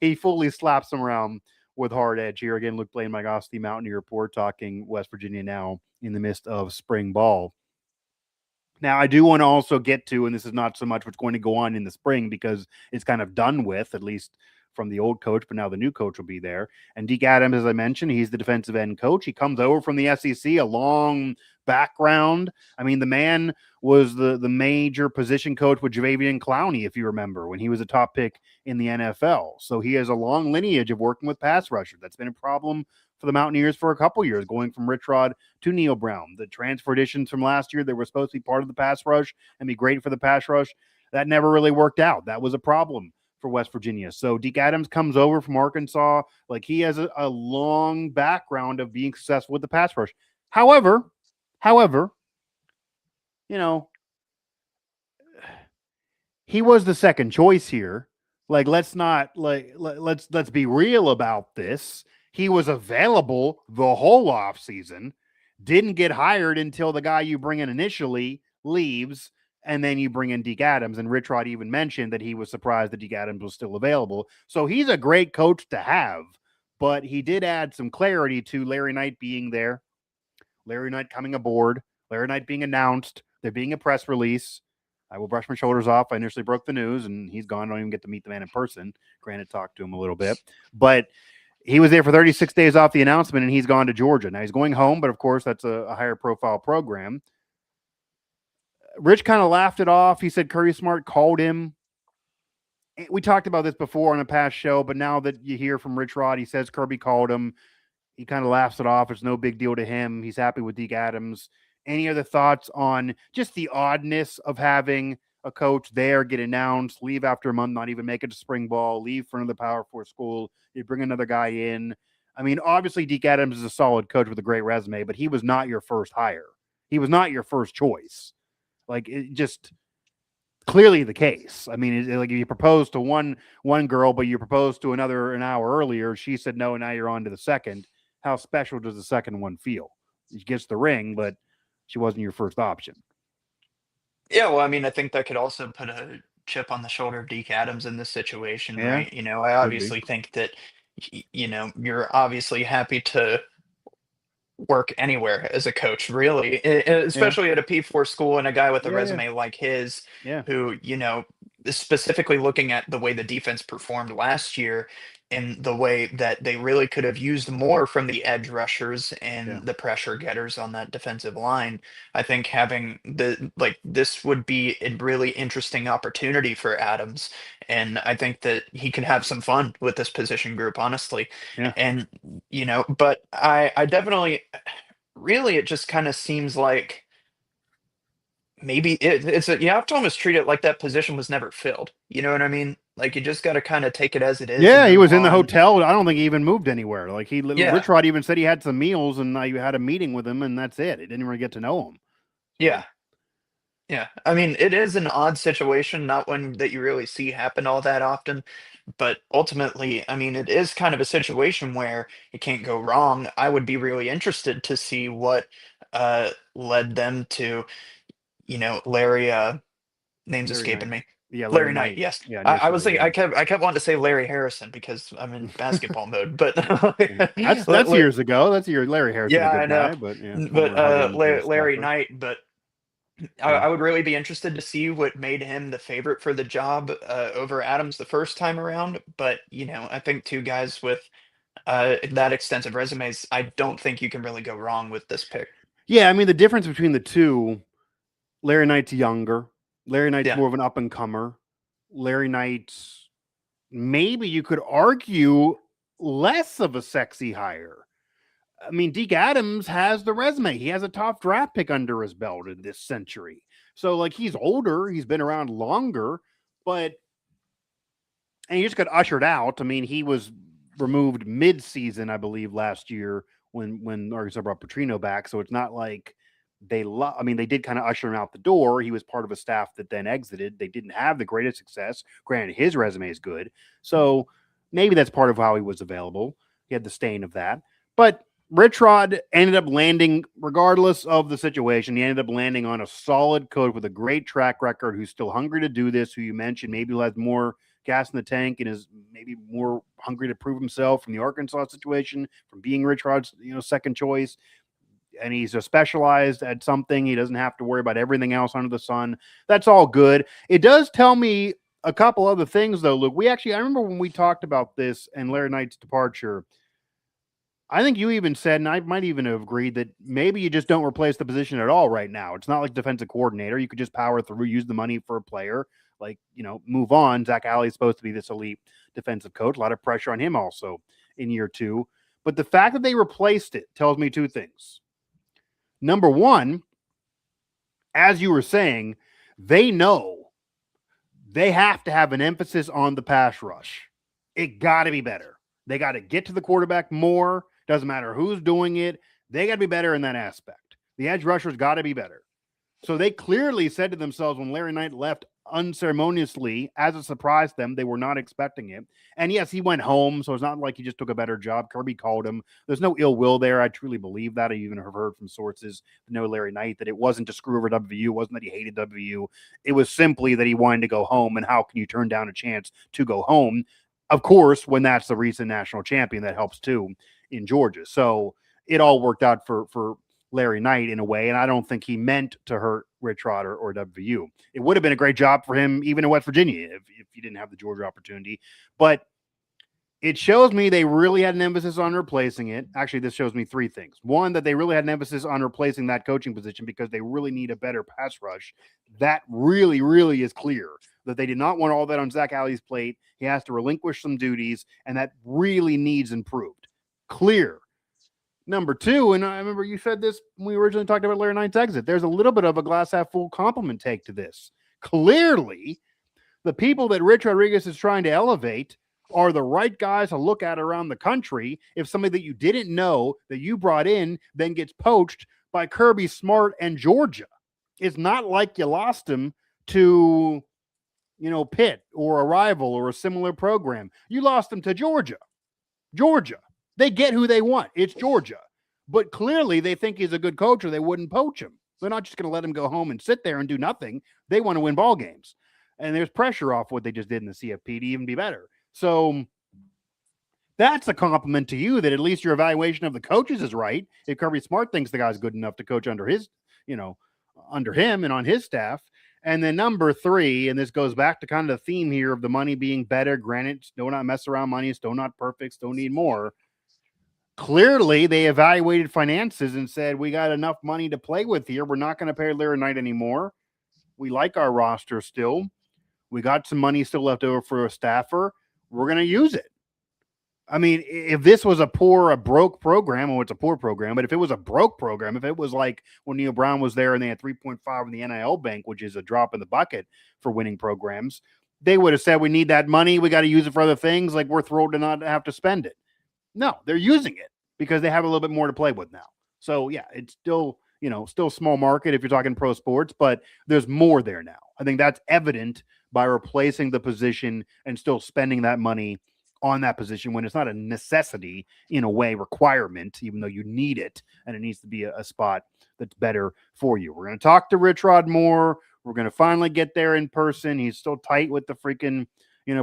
he fully slaps them around with hard edge here. Again, Luke Blain, Mike Asti, Mountaineer Report, talking West Virginia now in the midst of spring ball. Now, I do want to also get to, and this is not so much what's going to go on in the spring because it's kind of done with, at least from the old coach, but now the new coach will be there. And Deke Adams, as I mentioned, he's the defensive end coach. He comes over from the SEC, a long background. I mean, the man was the major position coach with Javavian Clowney, if you remember, when he was a top pick in the NFL. So he has a long lineage of working with pass rushers. That's been a problem for the Mountaineers for a couple years, going from Rich Rod to Neil Brown. The transfer additions from last year that were supposed to be part of the pass rush and be great for the pass rush, that never really worked out. That was a problem for West Virginia. So Deke Adams comes over from Arkansas. Like, he has a long background of being successful with the pass rush. However, he was the second choice here. Like, let's be real about this. He was available the whole offseason, didn't get hired until the guy you bring in initially leaves, and then you bring in Deke Adams. And Rich Rod even mentioned that he was surprised that Deke Adams was still available. So he's a great coach to have, but he did add some clarity to Larry Knight being there, Larry Knight coming aboard, Larry Knight being announced, there being a press release. I will brush my shoulders off. I initially broke the news, and he's gone. I don't even get to meet the man in person. Granted, talked to him a little bit. But he was there for 36 days off the announcement, and he's gone to Georgia. Now he's going home, but of course that's a higher profile program. Rich kind of laughed it off. He said Kirby Smart called him. We talked about this before on a past show, but now that you hear from Rich Rod, he says Kirby called him. He kind of laughs it off. It's no big deal to him. He's happy with Deke Adams. Any other thoughts on just the oddness of having a coach there, get announced, leave after a month, not even make it to spring ball, leave for another Power 4 school, you bring another guy in? I mean, obviously Deke Adams is a solid coach with a great resume, but he was not your first hire. He was not your first choice. Like, it just clearly the case. I mean, like, if you propose to one girl, but you proposed to another an hour earlier, she said no, and now you're on to the second. How special does the second one feel? She gets the ring, but she wasn't your first option. Yeah, well, I mean, I think that could also put a chip on the shoulder of Deke Adams in this situation, Yeah, right? I could be. obviously think that, you're obviously happy to work anywhere as a coach, really, Yeah, especially at a P4 school and a guy with a yeah, resume like his, yeah, who, is specifically looking at the way the defense performed last year and the way that they really could have used more from the edge rushers yeah, and the pressure getters on that defensive line. I think having this would be a really interesting opportunity for Adams. And I think that he could have some fun with this position group, honestly. yeah. And but I definitely, really, it just kind of seems like maybe you have to almost treat it like that position was never filled. You know what I mean? Like, you just got to kind of take it as it is and Yeah, he move was in the on. hotel. I don't think he even moved anywhere. Like, Yeah, Rich Rod even said he had some meals and I had a meeting with him, and that's it. He didn't really get to know him. So yeah. Yeah, I mean, it is an odd situation, not one that you really see happen all that often, but ultimately, I mean, it is kind of a situation where it can't go wrong. I would be really interested to see what led them to, Larry, name's Larry escaping Knight. me. Yeah, Larry Larry Knight, Knight. yes. Yeah, I was initially, thinking, yeah. I kept wanting to say Larry Harrison because I'm in basketball mode, but Yeah. That's years ago. That's your Larry Harrison, a yeah, I good know. guy, but yeah, But former Huggins Larry staffer. Knight, but Yeah. I would really be interested to see what made him the favorite for the job over Adams the first time around. But I think two guys with that extensive resumes, I don't think you can really go wrong with this pick. Yeah, I mean the difference between the two, Larry Knight's younger. Larry Knight's Yeah, more of an up and comer. Larry Knight's maybe you could argue less of a sexy hire. I mean, Deke Adams has the resume. He has a top draft pick under his belt in this century. So, like, he's older, he's been around longer, but and he just got ushered out. I mean, he was removed mid-season, I believe, last year when Arkansas brought Petrino back. So it's not like I mean, they did kind of usher him out the door. He was part of a staff that then exited. They didn't have the greatest success. Granted, his resume is good, so maybe that's part of how he was available. He had the stain of that, but Rich Rod ended up landing, regardless of the situation, he ended up landing on a solid coach with a great track record who's still hungry to do this, who you mentioned maybe will have more gas in the tank and is maybe more hungry to prove himself from the Arkansas situation, from being Rich Rod's second choice. And he's a specialized at something. He doesn't have to worry about everything else under the sun. That's all good. It does tell me a couple other things, though, Luke. I remember when we talked about this and Larry Knight's departure. I think you even said, and I might even have agreed, that maybe you just don't replace the position at all right now. It's not like defensive coordinator. You could just power through, use the money for a player, move on. Zach Alley's supposed to be this elite defensive coach. A lot of pressure on him also in year two. But the fact that they replaced it tells me two things. Number one, as you were saying, they know they have to have an emphasis on the pass rush. It got to be better. They got to get to the quarterback more. Doesn't matter who's doing it. They got to be better in that aspect. The edge rushers got to be better. So they clearly said to themselves when Larry Knight left unceremoniously as a surprise to them, they were not expecting it. And yes, he went home, so it's not like he just took a better job. Kirby called him. There's no ill will there. I truly believe that. I even have heard from sources that know Larry Knight that it wasn't to screw over WVU. It wasn't that he hated WVU. It was simply that he wanted to go home. And how can you turn down a chance to go home? Of course, when that's the recent national champion, that helps too in Georgia. So it all worked out for Larry Knight in a way, and I don't think he meant to hurt Rich Rod or WVU. It would have been a great job for him even in West Virginia if he didn't have the Georgia opportunity. But it shows me they really had an emphasis on replacing it. Actually, this shows me three things. One, that they really had an emphasis on replacing that coaching position because they really need a better pass rush. That really, really is clear that they did not want all that on Zach Alley's plate. He has to relinquish some duties, and that really needs improved. Clear. Number two, and I remember you said this when we originally talked about Larry Knight's exit, there's a little bit of a glass half full compliment take to this. Clearly, the people that Rich Rodriguez is trying to elevate are the right guys to look at around the country if somebody that you didn't know that you brought in then gets poached by Kirby Smart and Georgia. It's not like you lost him to, Pitt or a rival or a similar program. You lost him to Georgia. Georgia. They get who they want. It's Georgia. But clearly they think he's a good coach or they wouldn't poach him. They're not just going to let him go home and sit there and do nothing. They want to win ball games. And there's pressure off what they just did in the CFP to even be better. So that's a compliment to you that at least your evaluation of the coaches is right. If Kirby Smart thinks the guy's good enough to coach under under him and on his staff. And then number three, and this goes back to kind of the theme here of the money being better. Granted, still not mess around money, still not perfect, still need more. Clearly, they evaluated finances and said, we got enough money to play with here. We're not going to pay Larry Knight anymore. We like our roster still. We got some money still left over for a staffer. We're going to use it. I mean, if this was a broke program, it's a poor program, but if it was a broke program, if it was like when Neil Brown was there and they had 3.5 in the NIL bank, which is a drop in the bucket for winning programs, they would have said, we need that money. We got to use it for other things. Like, we're thrilled to not have to spend it. No, they're using it because they have a little bit more to play with now. So, yeah, it's still, still small market if you're talking pro sports, but there's more there now. I think that's evident by replacing the position and still spending that money on that position when it's not a necessity, in a way, requirement, even though you need it and it needs to be a spot that's better for you. We're going to talk to Rich Rod more. We're going to finally get there in person. He's still tight with the freaking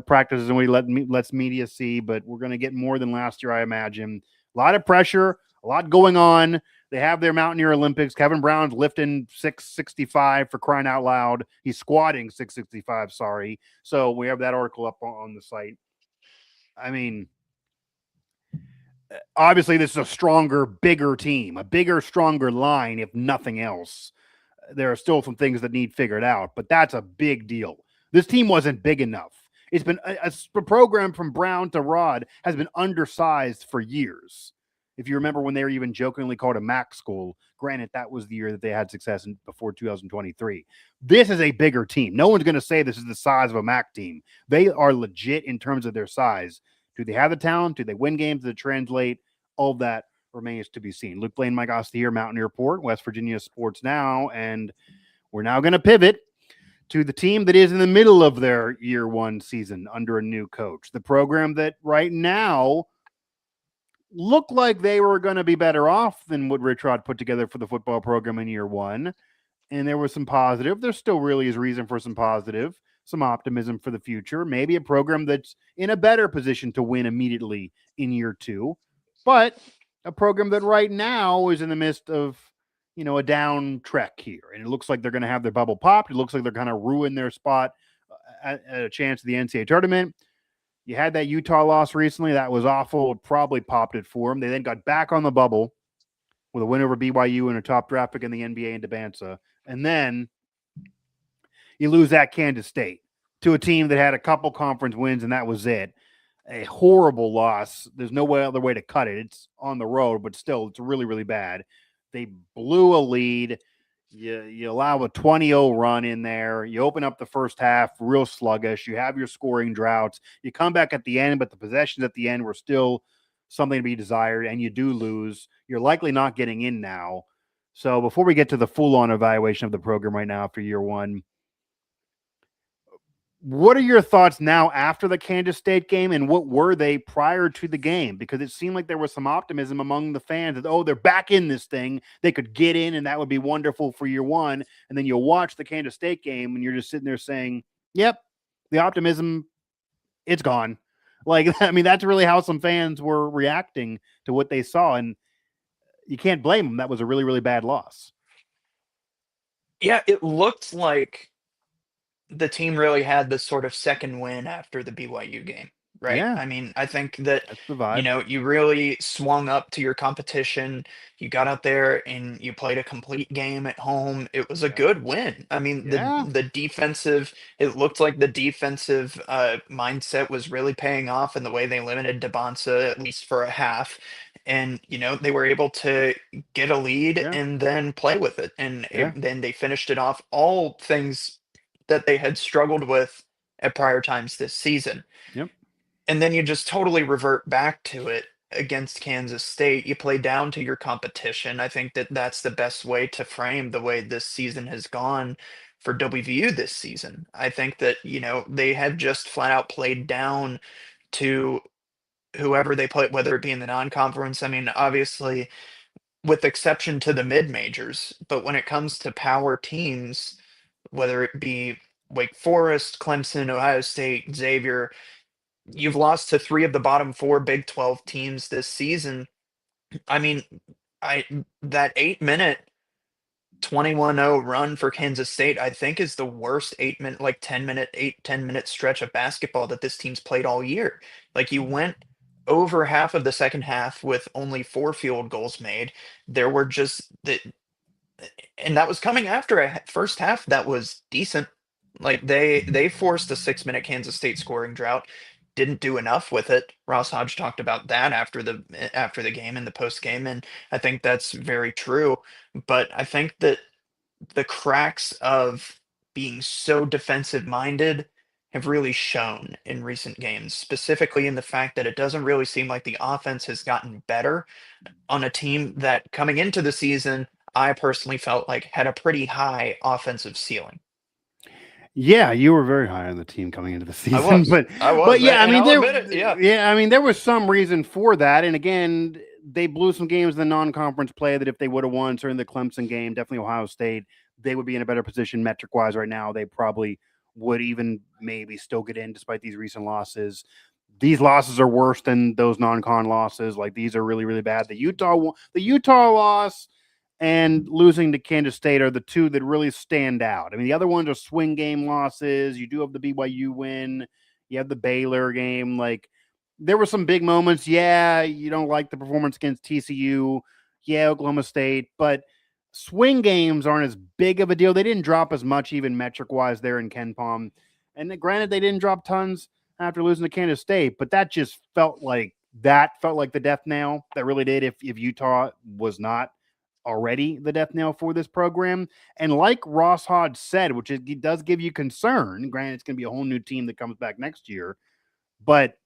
practices and what he lets media see, but we're going to get more than last year, I imagine. A lot of pressure, a lot going on. They have their Mountaineer Olympics. Kevin Brown's lifting 665 for crying out loud. He's squatting 665, sorry. So we have that article up on the site. I mean, obviously this is a stronger, bigger team, a bigger, stronger line, if nothing else. There are still some things that need figured out, but that's a big deal. This team wasn't big enough. It's been a program from Brown to Rod has been undersized for years. If you remember when they were even jokingly called a MAC school, granted, that was the year that they had success before 2023. This is a bigger team. No one's going to say this is the size of a MAC team. They are legit in terms of their size. Do they have the talent? Do they win games that translate? All of that remains to be seen. Luke Blain, Mike Asti here, Mountaineer Report, West Virginia Sports Now, and we're now going to pivot to the team that is in the middle of their year one season under a new coach. The program that right now looked like they were going to be better off than what Rich Rod put together for the football program in year one. And there was some positive. There still really is reason for some positive, some optimism for the future. Maybe a program that's in a better position to win immediately in year two. But a program that right now is in the midst of, a down trek here. And it looks like they're going to have their bubble popped. It looks like they're going to ruin their spot at a chance of the NCAA tournament. You had that Utah loss recently. That was awful. It probably popped it for them. They then got back on the bubble with a win over BYU and a top draft pick in the NBA in Debansa. And then you lose at Kansas State to a team that had a couple conference wins, and that was it. A horrible loss. There's no other way to cut it. It's on the road, but still, it's really, really bad. They blew a lead. You allow a 20-0 run in there. You open up the first half real sluggish. You have your scoring droughts. You come back at the end, but the possessions at the end were still something to be desired, and you do lose. You're likely not getting in now. So before we get to the full-on evaluation of the program right now after year one, what are your thoughts now after the Kansas State game, and what were they prior to the game? Because it seemed like there was some optimism among the fans that, they're back in this thing. They could get in, and that would be wonderful for year one. And then you'll watch the Kansas State game, and you're just sitting there saying, yep, the optimism, it's gone. That's really how some fans were reacting to what they saw. And you can't blame them. That was a really, really bad loss. Yeah, it looked like the team really had this sort of second win after the BYU game, right? Yeah. I mean, I think that, That's the vibe. you really swung up to your competition. You got out there and you played a complete game at home. It was a Yeah. good win. I mean, Yeah. the defensive, it looked like the defensive mindset was really paying off in the way they limited Debansa, at least for a half. And, they were able to get a lead Yeah. and then play with it. And Yeah. then they finished it off. All things that they had struggled with at prior times this season. Yep. And then you just totally revert back to it against Kansas State. You play down to your competition. I think that that's the best way to frame the way this season has gone for WVU this season. I think that, they have just flat out played down to whoever they play, whether it be in the non-conference. I mean, obviously, with exception to the mid-majors, but when it comes to power teams, whether it be Wake Forest, Clemson, Ohio State, Xavier, you've lost to three of the bottom four Big 12 teams this season. I mean, I that 8 minute 21-0 run for Kansas State, I think is the worst 8 minute, like 10 minute stretch of basketball that this team's played all year. Like you went over half of the second half with only 4 field goals made. There were just the and that was coming after a first half that was decent. Like they forced a 6 minute Kansas State scoring drought, didn't do enough with it. Ross Hodge talked about that after the game and the post game, and I think that's very true. But I think that the cracks of being so defensive minded have really shown in recent games, specifically in the fact that it doesn't really seem like the offense has gotten better on a team that coming into the season, I personally felt like had a pretty high offensive ceiling. Yeah, you were very high on the team coming into the I season, was. but I was. yeah, I And mean I'll admit it. Yeah. there was some reason for that. And again, they blew some games in the non-conference play that if they would have won, certainly the Clemson game, definitely Ohio State, they would be in a better position metric wise right now. They probably would even maybe still get in despite these recent losses. These losses are worse than those non-con losses. Like these are really, really bad. The Utah loss and losing to Kansas State are the two that really stand out. I mean, the other ones are swing game losses. You do have the BYU win. You have the Baylor game. Like, there were some big moments. Yeah, you don't like the performance against TCU. Yeah, Oklahoma State. But swing games aren't as big of a deal. They didn't drop as much, even metric wise, there in Ken Palm. And granted, they didn't drop tons after losing to Kansas State, but that just felt like the death nail. That really did. If Utah was not already the death nail for this program. And like Ross Hodge said, which it does give you concern, granted, it's going to be a whole new team that comes back next year, but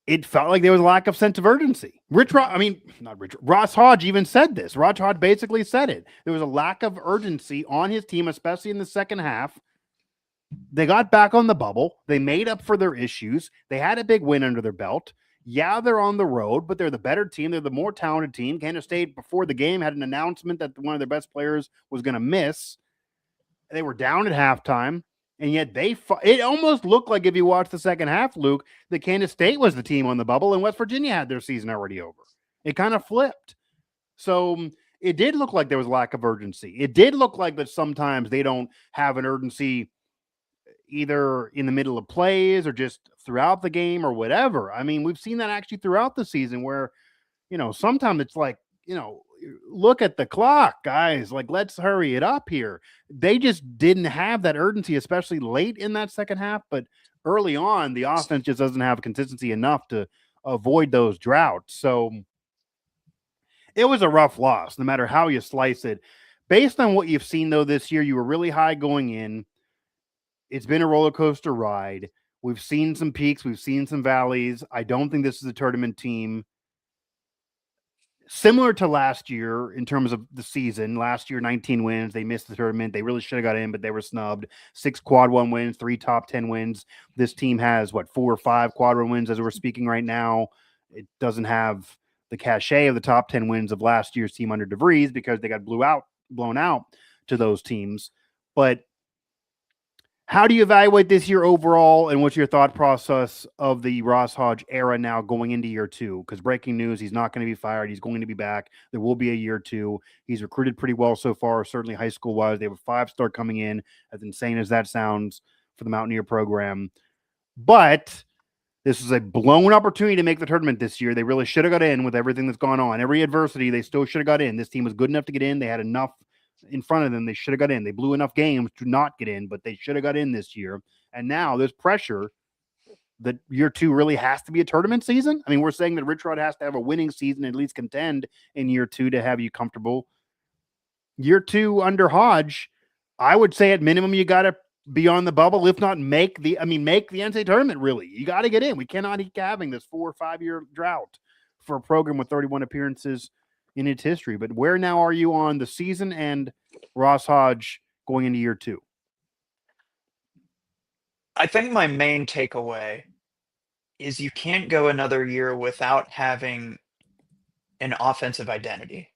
it felt like there was a lack of sense of urgency. Ross Hodge even said this. Ross Hodge basically said it. There was a lack of urgency on his team, especially in the second half. They got back on the bubble. They made up for their issues. They had a big win under their belt. Yeah, they're on the road, but they're the better team. They're the more talented team. Kansas State, before the game, had an announcement that one of their best players was going to miss. They were down at halftime, and yet it almost looked like, if you watch the second half, Luke, that Kansas State was the team on the bubble, and West Virginia had their season already over. It kind of flipped. So it did look like there was a lack of urgency. It did look like that sometimes they don't have an urgency either in the middle of plays or just throughout the game or whatever. I mean, we've seen that actually throughout the season where, sometimes it's like, look at the clock, guys. Like, let's hurry it up here. They just didn't have that urgency, especially late in that second half. But early on, the offense just doesn't have consistency enough to avoid those droughts. So it was a rough loss, no matter how you slice it. Based on what you've seen, though, this year, you were really high going in. It's been a roller coaster ride. We've seen some peaks, we've seen some valleys. I don't think this is a tournament team. Similar to last year in terms of the season. Last year, 19 wins. They missed the tournament. They really should have got in, but they were snubbed. 6 quad one wins, 3 top 10 wins. This team has, 4 or 5 quad one wins as we're speaking right now. It doesn't have the cachet of the top 10 wins of last year's team under DeVries because they got blown out to those teams. But how do you evaluate this year overall, and what's your thought process of the Ross Hodge era now going into year 2? Because breaking news, he's not going to be fired. He's going to be back. There will be a year 2. He's recruited pretty well so far, certainly high school-wise. They have a 5-star coming in, as insane as that sounds for the Mountaineer program. But this is a blown opportunity to make the tournament this year. They really should have got in with everything that's gone on. Every adversity, they still should have got in. This team was good enough to get in. They had enough in front of them. They should have got in. They blew enough games to not get in, but they should have got in this year. And now there's pressure that year 2 really has to be a tournament season. I mean, we're saying that Rich Rod has to have a winning season, at least contend in year 2 to have you comfortable. Year 2 under Hodge, I would say at minimum you got to be on the bubble, if not make the NCAA tournament. Really, you got to get in. We cannot keep having this 4 or 5 year drought for a program with 31 appearances in its history. But where now are you on the season and Ross Hodge going into year 2? I think my main takeaway is you can't go another year without having an offensive identity.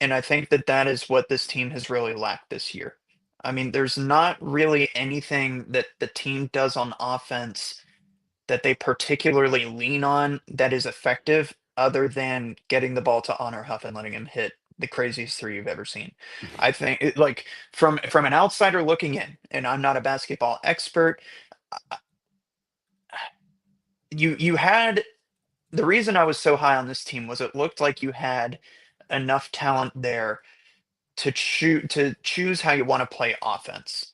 And I think that that is what this team has really lacked this year. I mean, there's not really anything that the team does on offense that they particularly lean on that is effective other than getting the ball to Honor Huff and letting him hit the craziest 3 you've ever seen. I think like from an outsider looking in, and I'm not a basketball expert, you had the reason I was so high on this team was it looked like you had enough talent there to choose how you want to play offense.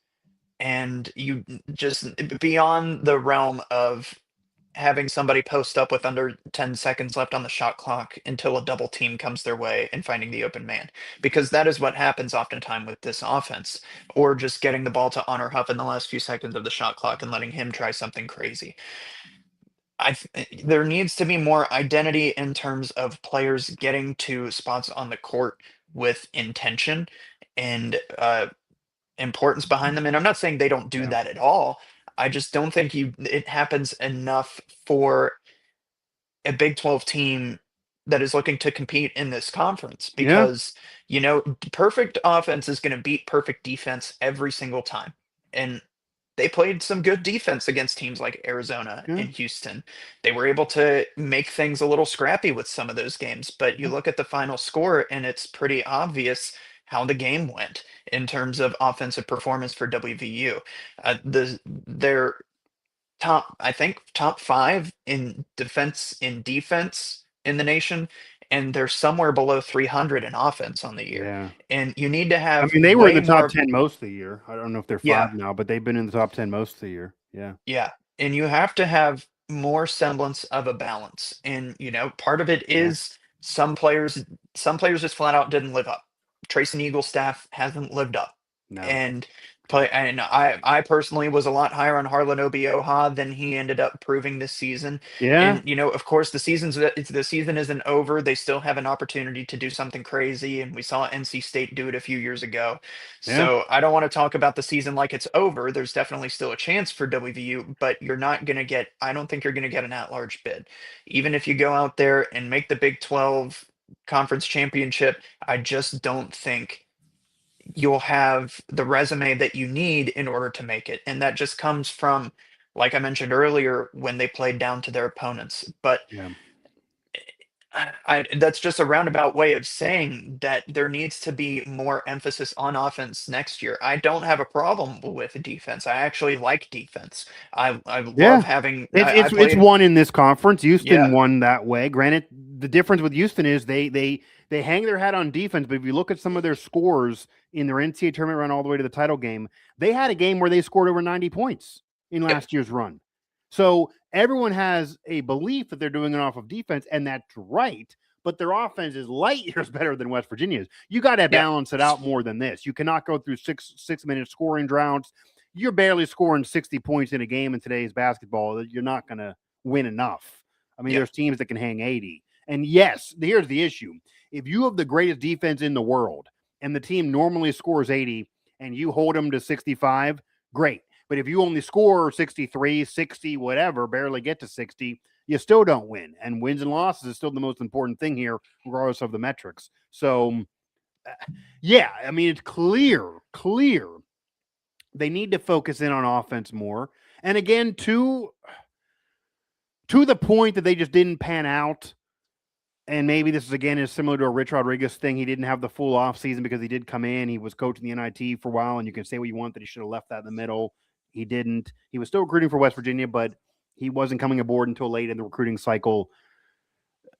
And you just beyond the realm of having somebody post up with under 10 seconds left on the shot clock until a double team comes their way and finding the open man. Because that is what happens oftentimes with this offense. Or just getting the ball to Honor Huff in the last few seconds of the shot clock and letting him try something crazy. There needs to be more identity in terms of players getting to spots on the court with intention and importance behind them. And I'm not saying they don't do Yeah. that at all. I just don't think it happens enough for a Big 12 team that is looking to compete in this conference Yeah. because, perfect offense is going to beat perfect defense every single time. And they played some good defense against teams like Arizona Yeah. and Houston. They were able to make things a little scrappy with some of those games, but you Yeah. look at the final score and it's pretty obvious how the game went in terms of offensive performance for WVU. Their I think top five in defense in the nation, and they're somewhere below 300 in offense on the year. Yeah. And you need to I have mean, they were in way the top more. 10 most of the year. I don't know if they're Yeah, 5 now, but they've been in the top 10 most of the year. Yeah. yeah, and you have to have more semblance of a balance. And part of it Yeah. is some players just flat out didn't live up. Trace and Staff hasn't lived up. No. And I personally was a lot higher on Harlan Obioha than he ended up proving this season. Yeah. And of course, the season isn't over. They still have an opportunity to do something crazy, and we saw NC State do it a few years ago. Yeah. So I don't want to talk about the season like it's over. There's definitely still a chance for WVU, but you're not going to get, I don't think you're going to get an at-large bid. Even if you go out there and make the Big 12 conference championship, I just don't think you'll have the resume that you need in order to make it. And that just comes from, like I mentioned earlier, when they played down to their opponents. But Yeah. that's just a roundabout way of saying that there needs to be more emphasis on offense next year. I don't have a problem with defense. I actually like defense. I love Yeah. having. It's won in this conference. Houston Yeah, won that way. Granted, the difference with Houston is they hang their hat on defense, but if you look at some of their scores in their NCAA tournament run all the way to the title game, they had a game where they scored over 90 points in yep, last year's run. So everyone has a belief that they're doing it off of defense, and that's right. But their offense is light years better than West Virginia's. You got to yep, balance it out more than this. You cannot go through 6 minute scoring droughts. You're barely scoring 60 points in a game in today's basketball. You're not going to win enough. I mean, yep, there's teams that can hang 80. And yes, here's the issue. If you have the greatest defense in the world and the team normally scores 80 and you hold them to 65, great. But if you only score 63, 60, whatever, barely get to 60, you still don't win. And wins and losses is still the most important thing here, regardless of the metrics. So, yeah, I mean, it's clear they need to focus in on offense more. And again, to the point that they just didn't pan out. And maybe this is similar to a Rich Rodriguez thing. He didn't have the full offseason because he did come in. He was coaching the NIT for a while, and you can say what you want that he should have left that in the middle. He didn't. He was still recruiting for West Virginia, but he wasn't coming aboard until late in the recruiting cycle.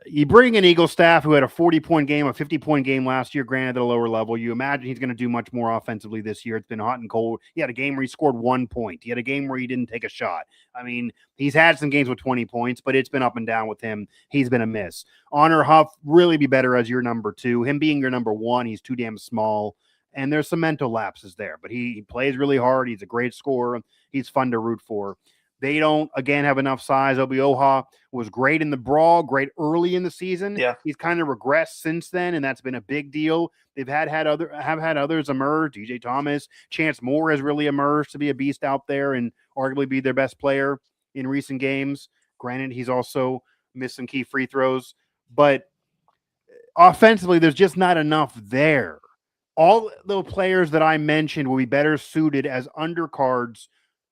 You bring an Eagle staff who had a 40-point game, a 50-point game last year, granted at a lower level. You imagine he's going to do much more offensively this year. It's been hot and cold. He had a game where he scored 1 point. He had a game where he didn't take a shot. I mean, he's had some games with 20 points, but it's been up and down with him. He's been a miss. Honor Huff really be better as your number 2. Him being your number 1, he's too damn small. And there's some mental lapses there, but he plays really hard. He's a great scorer. He's fun to root for. They don't, again, have enough size. Obioha was great in the brawl, great early in the season. yeah, He's kind of regressed since then, and that's been a big deal. They've had others emerge. DJ Thomas, Chance Moore has really emerged to be a beast out there and arguably be their best player in recent games. Granted, he's also missed some key free throws, but offensively, there's just not enough there. All the players that I mentioned will be better suited as undercards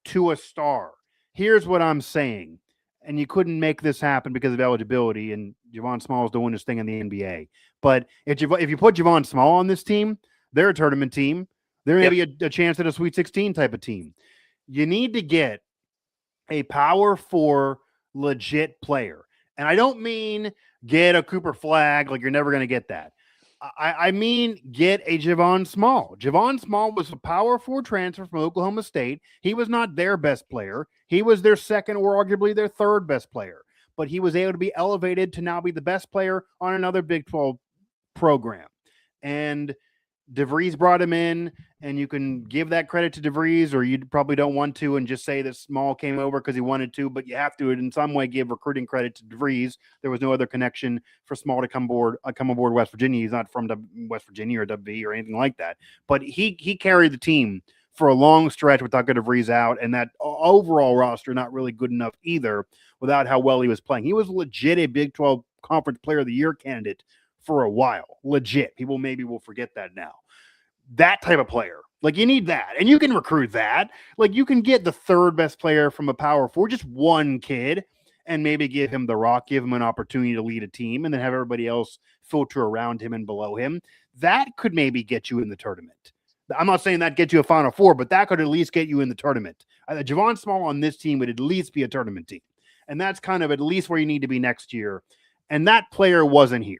to a star. Here's what I'm saying. And you couldn't make this happen because of eligibility, and Javon Small is doing his thing in the NBA. But if you put Javon Small on this team, they're a tournament team. They're yep, maybe a chance at a Sweet 16 type of team. You need to get a power 4 legit player. And I don't mean get a Cooper Flag, like you're never going to get that. I mean, get a Javon Small. Javon Small was a power 4 transfer from Oklahoma State. He was not their best player. He was their second or arguably their third best player. But he was able to be elevated to now be the best player on another Big 12 program. And DeVries brought him in, and you can give that credit to DeVries, or you probably don't want to and just say that Small came over because he wanted to, but you have to in some way give recruiting credit to DeVries. There was no other connection for Small to come aboard West Virginia. He's not from West Virginia or WV or anything like that, but he carried the team for a long stretch with Tucker DeVries out, and that overall roster not really good enough either without how well he was playing. He was legit a Big 12 Conference Player of the Year candidate for a while. Legit. People maybe will forget that now. That type of player. Like, you need that. And you can recruit that. Like, you can get the third best player from a Power 4, just one kid, and maybe give him the rock, give him an opportunity to lead a team, and then have everybody else filter around him and below him. That could maybe get you in the tournament. I'm not saying that gets you a Final Four, but that could at least get you in the tournament. Javon Small on this team would at least be a tournament team. And that's kind of at least where you need to be next year. And that player wasn't here.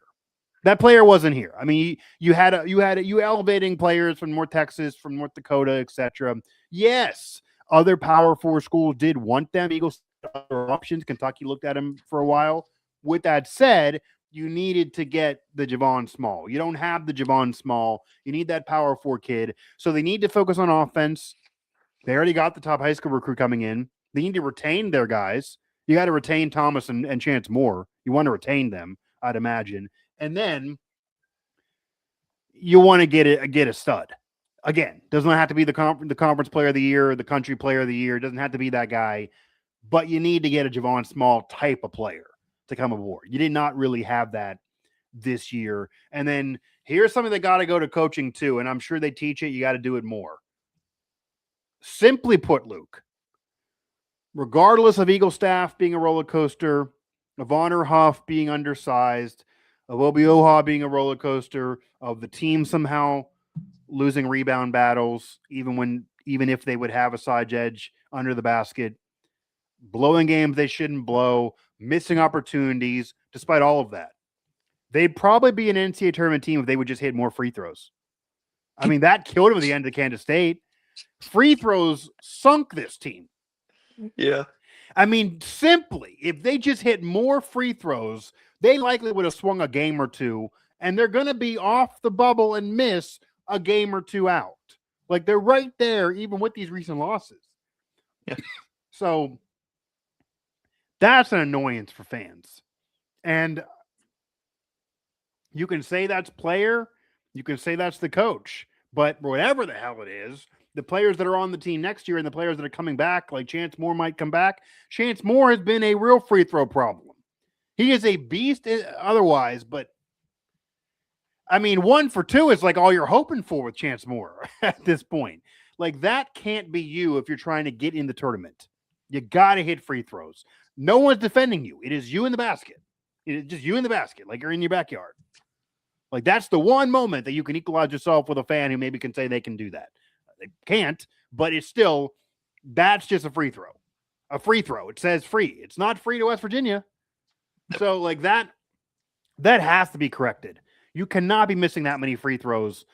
That player wasn't here. I mean, you elevating players from North Texas, from North Dakota, etc. Yes, other Power 4 schools did want them. Eagles had other options. Kentucky looked at him for a while. With that said, you needed to get the Javon Small. You don't have the Javon Small. You need that Power 4 kid. So they need to focus on offense. They already got the top high school recruit coming in. They need to retain their guys. You got to retain Thomas and Chance Moore. You want to retain them, I'd imagine. And then you want to get a stud. Again, doesn't have to be the conference player of the year, the country player of the year. It doesn't have to be that guy. But you need to get a Javon Small type of player to come aboard. You did not really have that this year. And then here's something that got to go to coaching too, and I'm sure they teach it. You got to do it more. Simply put, Luke, regardless of Eagle staff being a roller coaster, of Honor Huff being undersized, of Obioha being a roller coaster, of the team somehow losing rebound battles, even if they would have a side edge under the basket, blowing games they shouldn't blow, missing opportunities, despite all of that. They'd probably be an NCAA tournament team if they would just hit more free throws. I mean, that killed them at the end of Kansas State. Free throws sunk this team. Yeah. I mean, simply, if they just hit more free throws, they likely would have swung a game or two, and they're going to be off the bubble and miss a game or two out. Like, they're right there, even with these recent losses. Yeah. So that's an annoyance for fans. And you can say that's player, you can say that's the coach, but whatever the hell it is, the players that are on the team next year and the players that are coming back, like Chance Moore might come back. Chance Moore has been a real free throw problem. He is a beast otherwise, but I mean, 1 for 2 is like all you're hoping for with Chance Moore at this point. Like, that can't be you if you're trying to get in the tournament. You got to hit free throws. No one's defending you. It is you in the basket. It is just you in the basket, like you're in your backyard. Like, that's the one moment that you can equalize yourself with a fan who maybe can say they can do that. They can't, but it's still, that's just a free throw. A free throw. It says free. It's not free to West Virginia. So, like, that has to be corrected. You cannot be missing that many free throws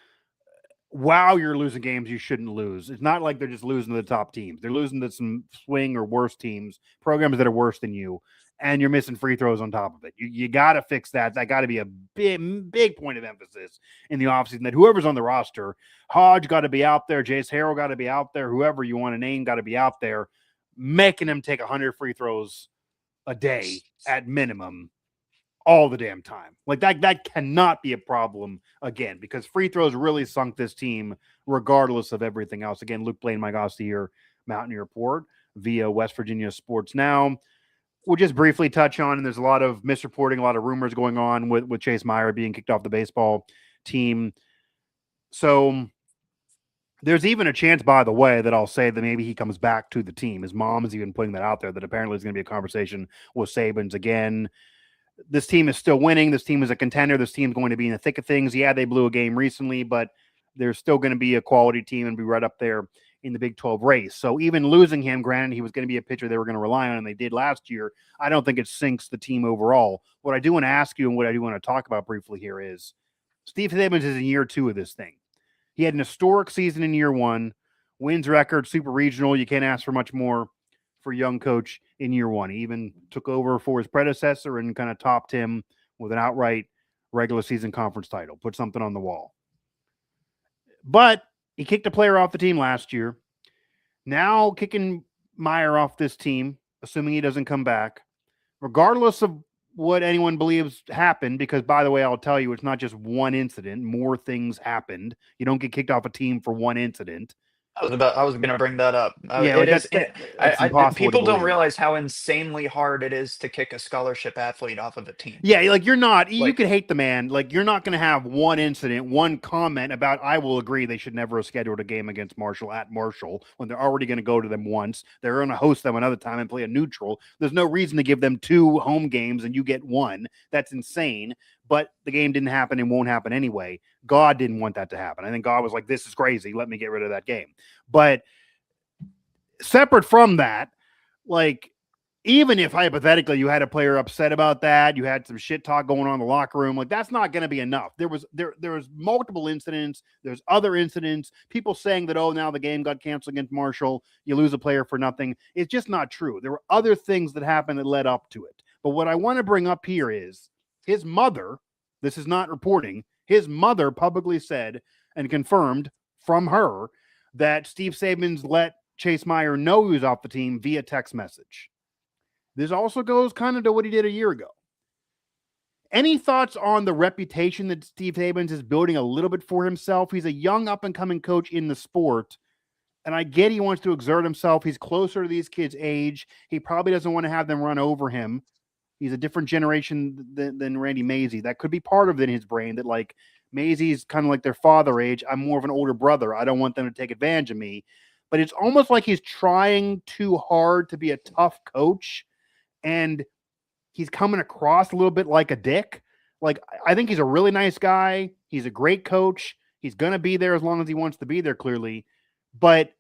while you're losing games you shouldn't lose. It's not like they're just losing to the top teams. They're losing to some swing or worse teams, programs that are worse than you, and you're missing free throws on top of it. You got to fix that. That got to be a big point of emphasis in the offseason, that whoever's on the roster, Hodge got to be out there, Jace Harrell got to be out there, whoever you want to name got to be out there, making them take 100 free throws a day at minimum all the damn time. Like, that cannot be a problem again, because free throws really sunk this team regardless of everything else. Again, Luke Blain, Mike Asti here, Mountaineer Report via West Virginia Sports Now. We'll just briefly touch on, and there's a lot of misreporting, a lot of rumors going on with Chase Meyer being kicked off the baseball team. So there's even a chance, by the way, that I'll say that maybe he comes back to the team. His mom is even putting that out there, that apparently there's going to be a conversation with Sabins again. This team is still winning. This team is a contender. This team's going to be in the thick of things. Yeah, they blew a game recently, but they're still going to be a quality team and be right up there in the Big 12 race. So even losing him, granted, he was going to be a pitcher they were going to rely on, and they did last year, I don't think it sinks the team overall. What I do want to ask you, and what I do want to talk about briefly here, is Steve Sabins is in year 2 of this thing. He had an historic season in year 1, wins record, super regional. You can't ask for much more for young coach in year 1. He even took over for his predecessor and kind of topped him with an outright regular season conference title, put something on the wall. But he kicked a player off the team last year. Now kicking Meyer off this team, assuming he doesn't come back, regardless of what anyone believes happened, because by the way, I'll tell you, it's not just one incident. More things happened. You don't get kicked off a team for one incident. I was going to bring that up. Yeah, It like is. that's impossible People to don't believe. realize how insanely hard it is to kick a scholarship athlete off of a team. Yeah, like you're not. You Like- could hate the man. Like you're not going to have one incident, one comment about. I will agree they should never have scheduled a game against Marshall at Marshall when they're already going to go to them once. They're going to host them another time and play a neutral. There's no reason to give them 2 home games and you get 1. That's insane. But the game didn't happen and won't happen anyway. God didn't want that to happen. I think God was like, "This is crazy. Let me get rid of that game." But separate from that, like, even if hypothetically you had a player upset about that, you had some shit talk going on in the locker room, like that's not going to be enough. There was multiple incidents. There's other incidents. People saying that, oh, now the game got canceled against Marshall. You lose a player for nothing. It's just not true. There were other things that happened that led up to it. But what I want to bring up here is his mother. This is not reporting. His mother publicly said and confirmed from her that Steve Sabins let Chase Meyer know he was off the team via text message. This also goes kind of to what he did a year ago. Any thoughts on the reputation that Steve Sabins is building a little bit for himself? He's a young up-and-coming coach in the sport, and I get he wants to exert himself. He's closer to these kids' age. He probably doesn't want to have them run over him. He's a different generation than Randy Mazey. That could be part of it in his brain, that like Mazey's kind of like their father age. I'm more of an older brother. I don't want them to take advantage of me. But it's almost like he's trying too hard to be a tough coach, and he's coming across a little bit like a dick. Like, I think he's a really nice guy. He's a great coach. He's going to be there as long as he wants to be there, clearly. But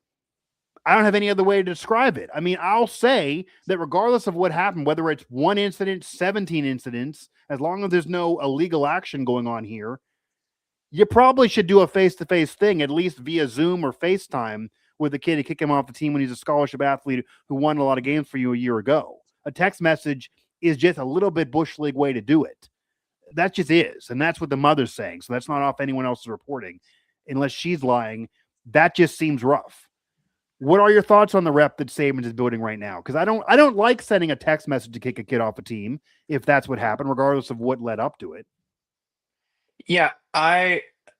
I don't have any other way to describe it. I mean, I'll say that regardless of what happened, whether it's 1 incident, 17 incidents, as long as there's no illegal action going on here, you probably should do a face-to-face thing, at least via Zoom or FaceTime, with the kid to kick him off the team when he's a scholarship athlete who won a lot of games for you a year ago. A text message is just a little bit Bush League way to do it. That just is. And that's what the mother's saying. So that's not off anyone else's reporting. Unless she's lying, that just seems rough. What are your thoughts on the rep that Sabins is building right now? Because I don't like sending a text message to kick a kid off a team if that's what happened, regardless of what led up to it. Yeah,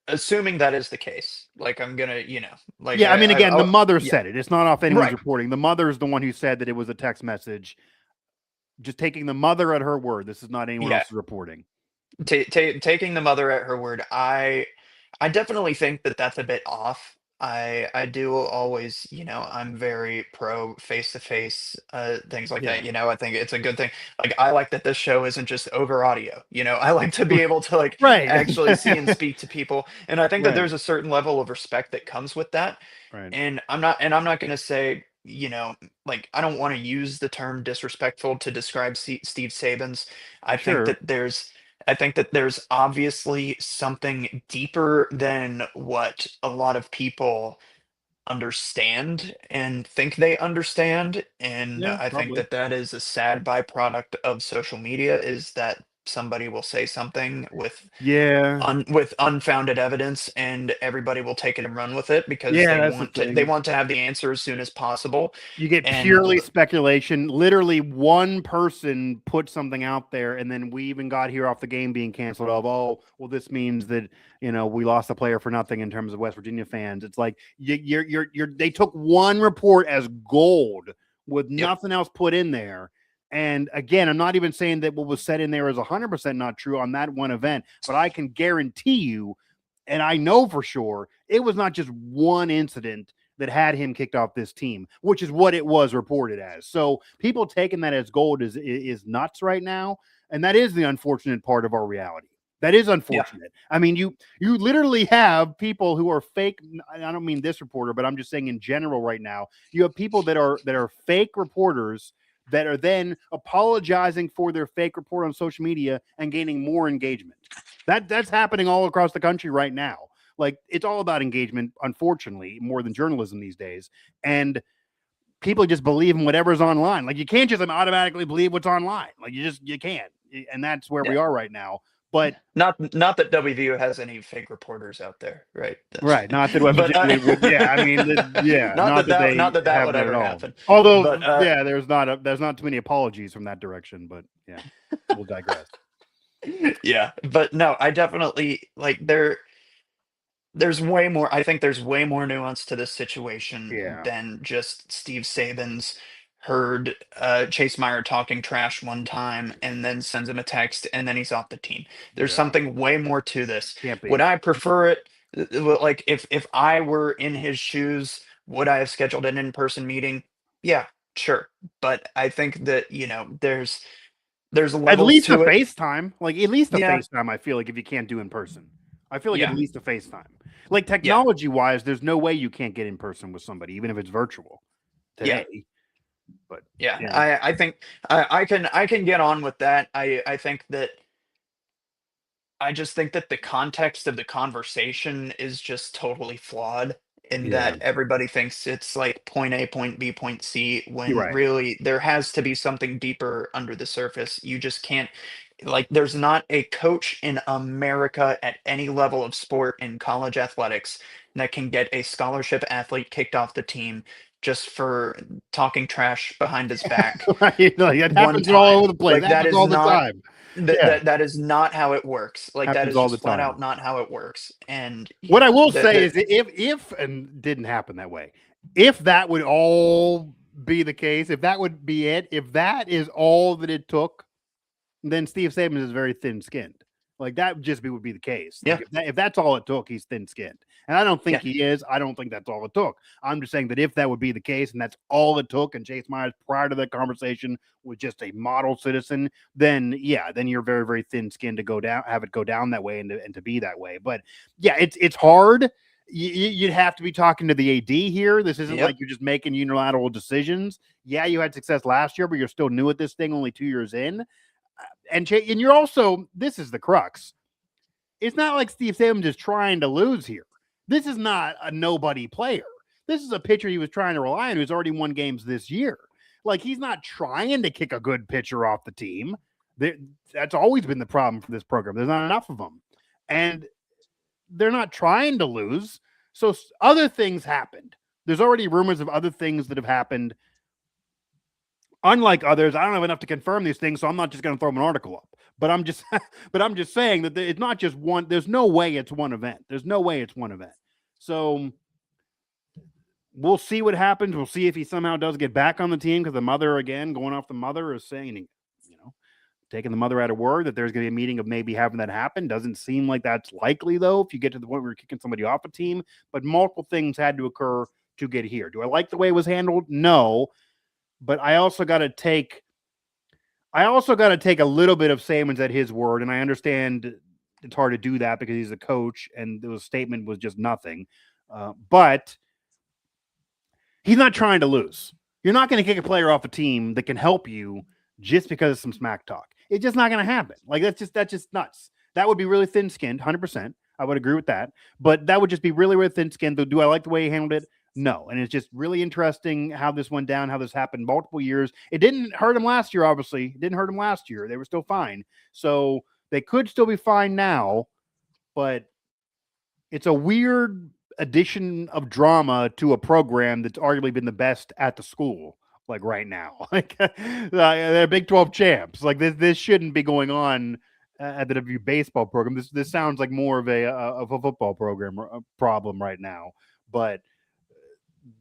assuming that is the case, like I'm gonna, like yeah. I mean, again, the mother yeah. said it. It's not off anyone's Right. reporting. The mother is the one who said that it was a text message. Just taking the mother at her word. This is not anyone else's reporting. Taking the mother at her word, I definitely think that that's a bit off. I do always, I'm very pro face-to-face things like that. I think it's a good thing. Like I like that this show isn't just over audio. I like to be able to like Right. actually see and speak to people. And I think Right. that there's a certain level of respect that comes with that. Right. And I'm not going to say, like I don't want to use the term disrespectful to describe Steve Sabins. I Sure. think that there's obviously something deeper than what a lot of people understand and think they understand. And Yeah, I think probably. that is a sad byproduct of social media, is that somebody will say something with Yeah. with unfounded evidence and everybody will take it and run with it because Yeah, that's the they thing. want to have the answer as soon as possible. You get And purely speculation. Literally one person put something out there, and then we even got here off the game being canceled of, oh, well, this means that, we lost a player for nothing in terms of West Virginia fans. It's like they took one report as gold with nothing else put in there. And again, I'm not even saying that what was said in there is 100% not true on that one event, but I can guarantee you, and I know for sure, it was not just one incident that had him kicked off this team, which is what it was reported as. So people taking that as gold is nuts right now. And that is the unfortunate part of our reality. That is unfortunate. Yeah. I mean, you literally have people who are fake. I don't mean this reporter, but I'm just saying in general right now, you have people that are fake reporters that are then apologizing for their fake report on social media and gaining more engagement. That's happening all across the country right now. Like, it's all about engagement, unfortunately, more than journalism these days. And people just believe in whatever's online. Like, you can't just automatically believe what's online. Like, you can't. And that's where we are right now. But not that WVU has any fake reporters out there, right? right, not that West But Virginia would. Yeah, I mean, not that not they that have would that at ever all. happen. Although, But yeah, there's not too many apologies from that direction. But yeah, we'll digress. yeah, but no, I definitely like there's way more. I think there's way more nuance to this situation Yeah, than just Steve Sabins heard Chase Meyer talking trash one time and then sends him a text and then he's off the team. There's yeah, something way more to this. can't Would be. I prefer it? Like if I were in his shoes, would I have scheduled an in-person meeting? Yeah, sure. But I think that, there's At levels least a to it. FaceTime, like at least a Yeah, FaceTime. I feel like if you can't do in person, I feel like at yeah, least a FaceTime. Like yeah, technology wise, there's no way you can't get in person with somebody, even if it's virtual yeah. today. But Yeah, yeah, I think I can get on with that. I think that I just think that the context of the conversation is just totally flawed in yeah, that everybody thinks it's like point A, point B, point C, you're when right. really there has to be something deeper under the surface. You just can't, like, there's not a coach in America at any level of sport in college athletics that can get a scholarship athlete kicked off the team just for talking trash behind his back Right, like, it one happens all over time. the place. Like, It that happens is all the not time. that Yeah, that that is not how it works. Like, that happens is all the just flat time. out not how it works. And What I yeah, will that say that is, if and didn't happen that way, if that would all be the case, if that would be it, if that is all that it took, then Steve Sabins is very thin-skinned. Like that just would be the case. Like yeah, if that's all it took, he's thin-skinned, and I don't think yeah, he is. I don't think that's all it took. I'm just saying that if that would be the case, and that's all it took, and Chase Myers prior to that conversation was just a model citizen, then yeah, then you're very very thin-skinned to go down, have it go down that way, and to be that way. But yeah, it's hard. You'd have to be talking to the AD here. This isn't yep, like you're just making unilateral decisions. Yeah, you had success last year, but you're still new at this thing, only 2 years in. And you're also, this is the crux. It's not like Steve Sabins is trying to lose here. This is not a nobody player. This is a pitcher he was trying to rely on who's already won games this year. Like he's not trying to kick a good pitcher off the team. That's always been the problem for this program. There's not enough of them, and they're not trying to lose. So other things happened. There's already rumors of other things that have happened. Unlike others, I don't have enough to confirm these things, so I'm not just going to throw an article up. But I'm just, but I'm just saying that it's not just one. There's no way it's one event. There's no way it's one event. So we'll see what happens. We'll see if he somehow does get back on the team because the mother, again, going off the mother, is saying, taking the mother at her word that there's going to be a meeting of maybe having that happen. Doesn't seem like that's likely though. If you get to the point where you're kicking somebody off a team, but multiple things had to occur to get here. Do I like the way it was handled? No. But I also got to take a little bit of Sabins at his word, and I understand it's hard to do that because he's a coach, and the statement was just nothing. But he's not trying to lose. You're not going to kick a player off a team that can help you just because of some smack talk. It's just not going to happen. Like that's just nuts. That would be really thin-skinned, 100%. I would agree with that. But that would just be really, really thin-skinned. Do I like the way he handled it? No. And it's just really interesting how this went down, how this happened multiple years. It didn't hurt him last year, obviously. It didn't hurt him last year. They were still fine. So they could still be fine now, but it's a weird addition of drama to a program that's arguably been the best at the school, like right now. Like they're Big 12 champs. Like this shouldn't be going on at the WVU baseball program. This sounds like more of a football program problem right now. But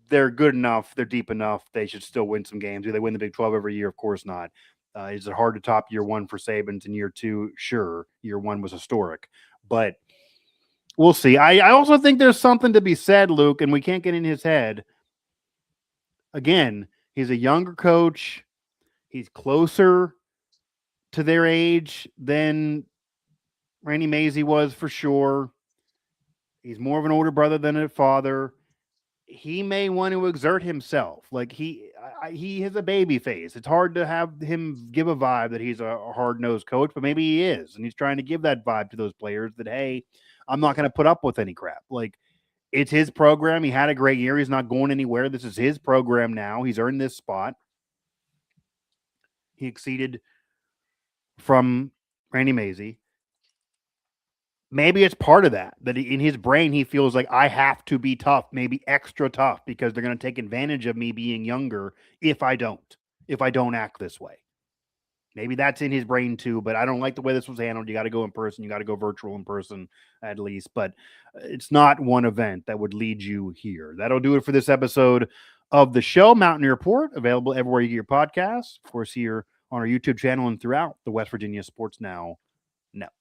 they're good enough. They're deep enough. They should still win some games. Do they win the Big 12 every year? Of course not. Is it hard to top year one for Sabins in year two? Sure. Year one was historic. But we'll see. I also think there's something to be said, Luke, and we can't get in his head. Again, he's a younger coach. He's closer to their age than Randy Mazey was for sure. He's more of an older brother than a father. He may want to exert himself. Like he has a baby face. It's hard to have him give a vibe that he's a hard-nosed coach, but maybe he is, and he's trying to give that vibe to those players that hey, I'm not going to put up with any crap. Like it's his program. He had a great year. He's not going anywhere. This is his program now. He's earned this spot. He exceeded from Randy Mazey. maybe it's part of that in his brain, he feels like I have to be tough, maybe extra tough, because they're going to take advantage of me being younger if I don't act this way. Maybe that's in his brain too, but I don't like the way this was handled. You got to go in person. You got to go virtual in person at least, but it's not one event that would lead you here. That'll do it for this episode of the show. Mountaineer Report, available everywhere you get your podcasts. Of course, here on our YouTube channel and throughout the West Virginia Sports Now network.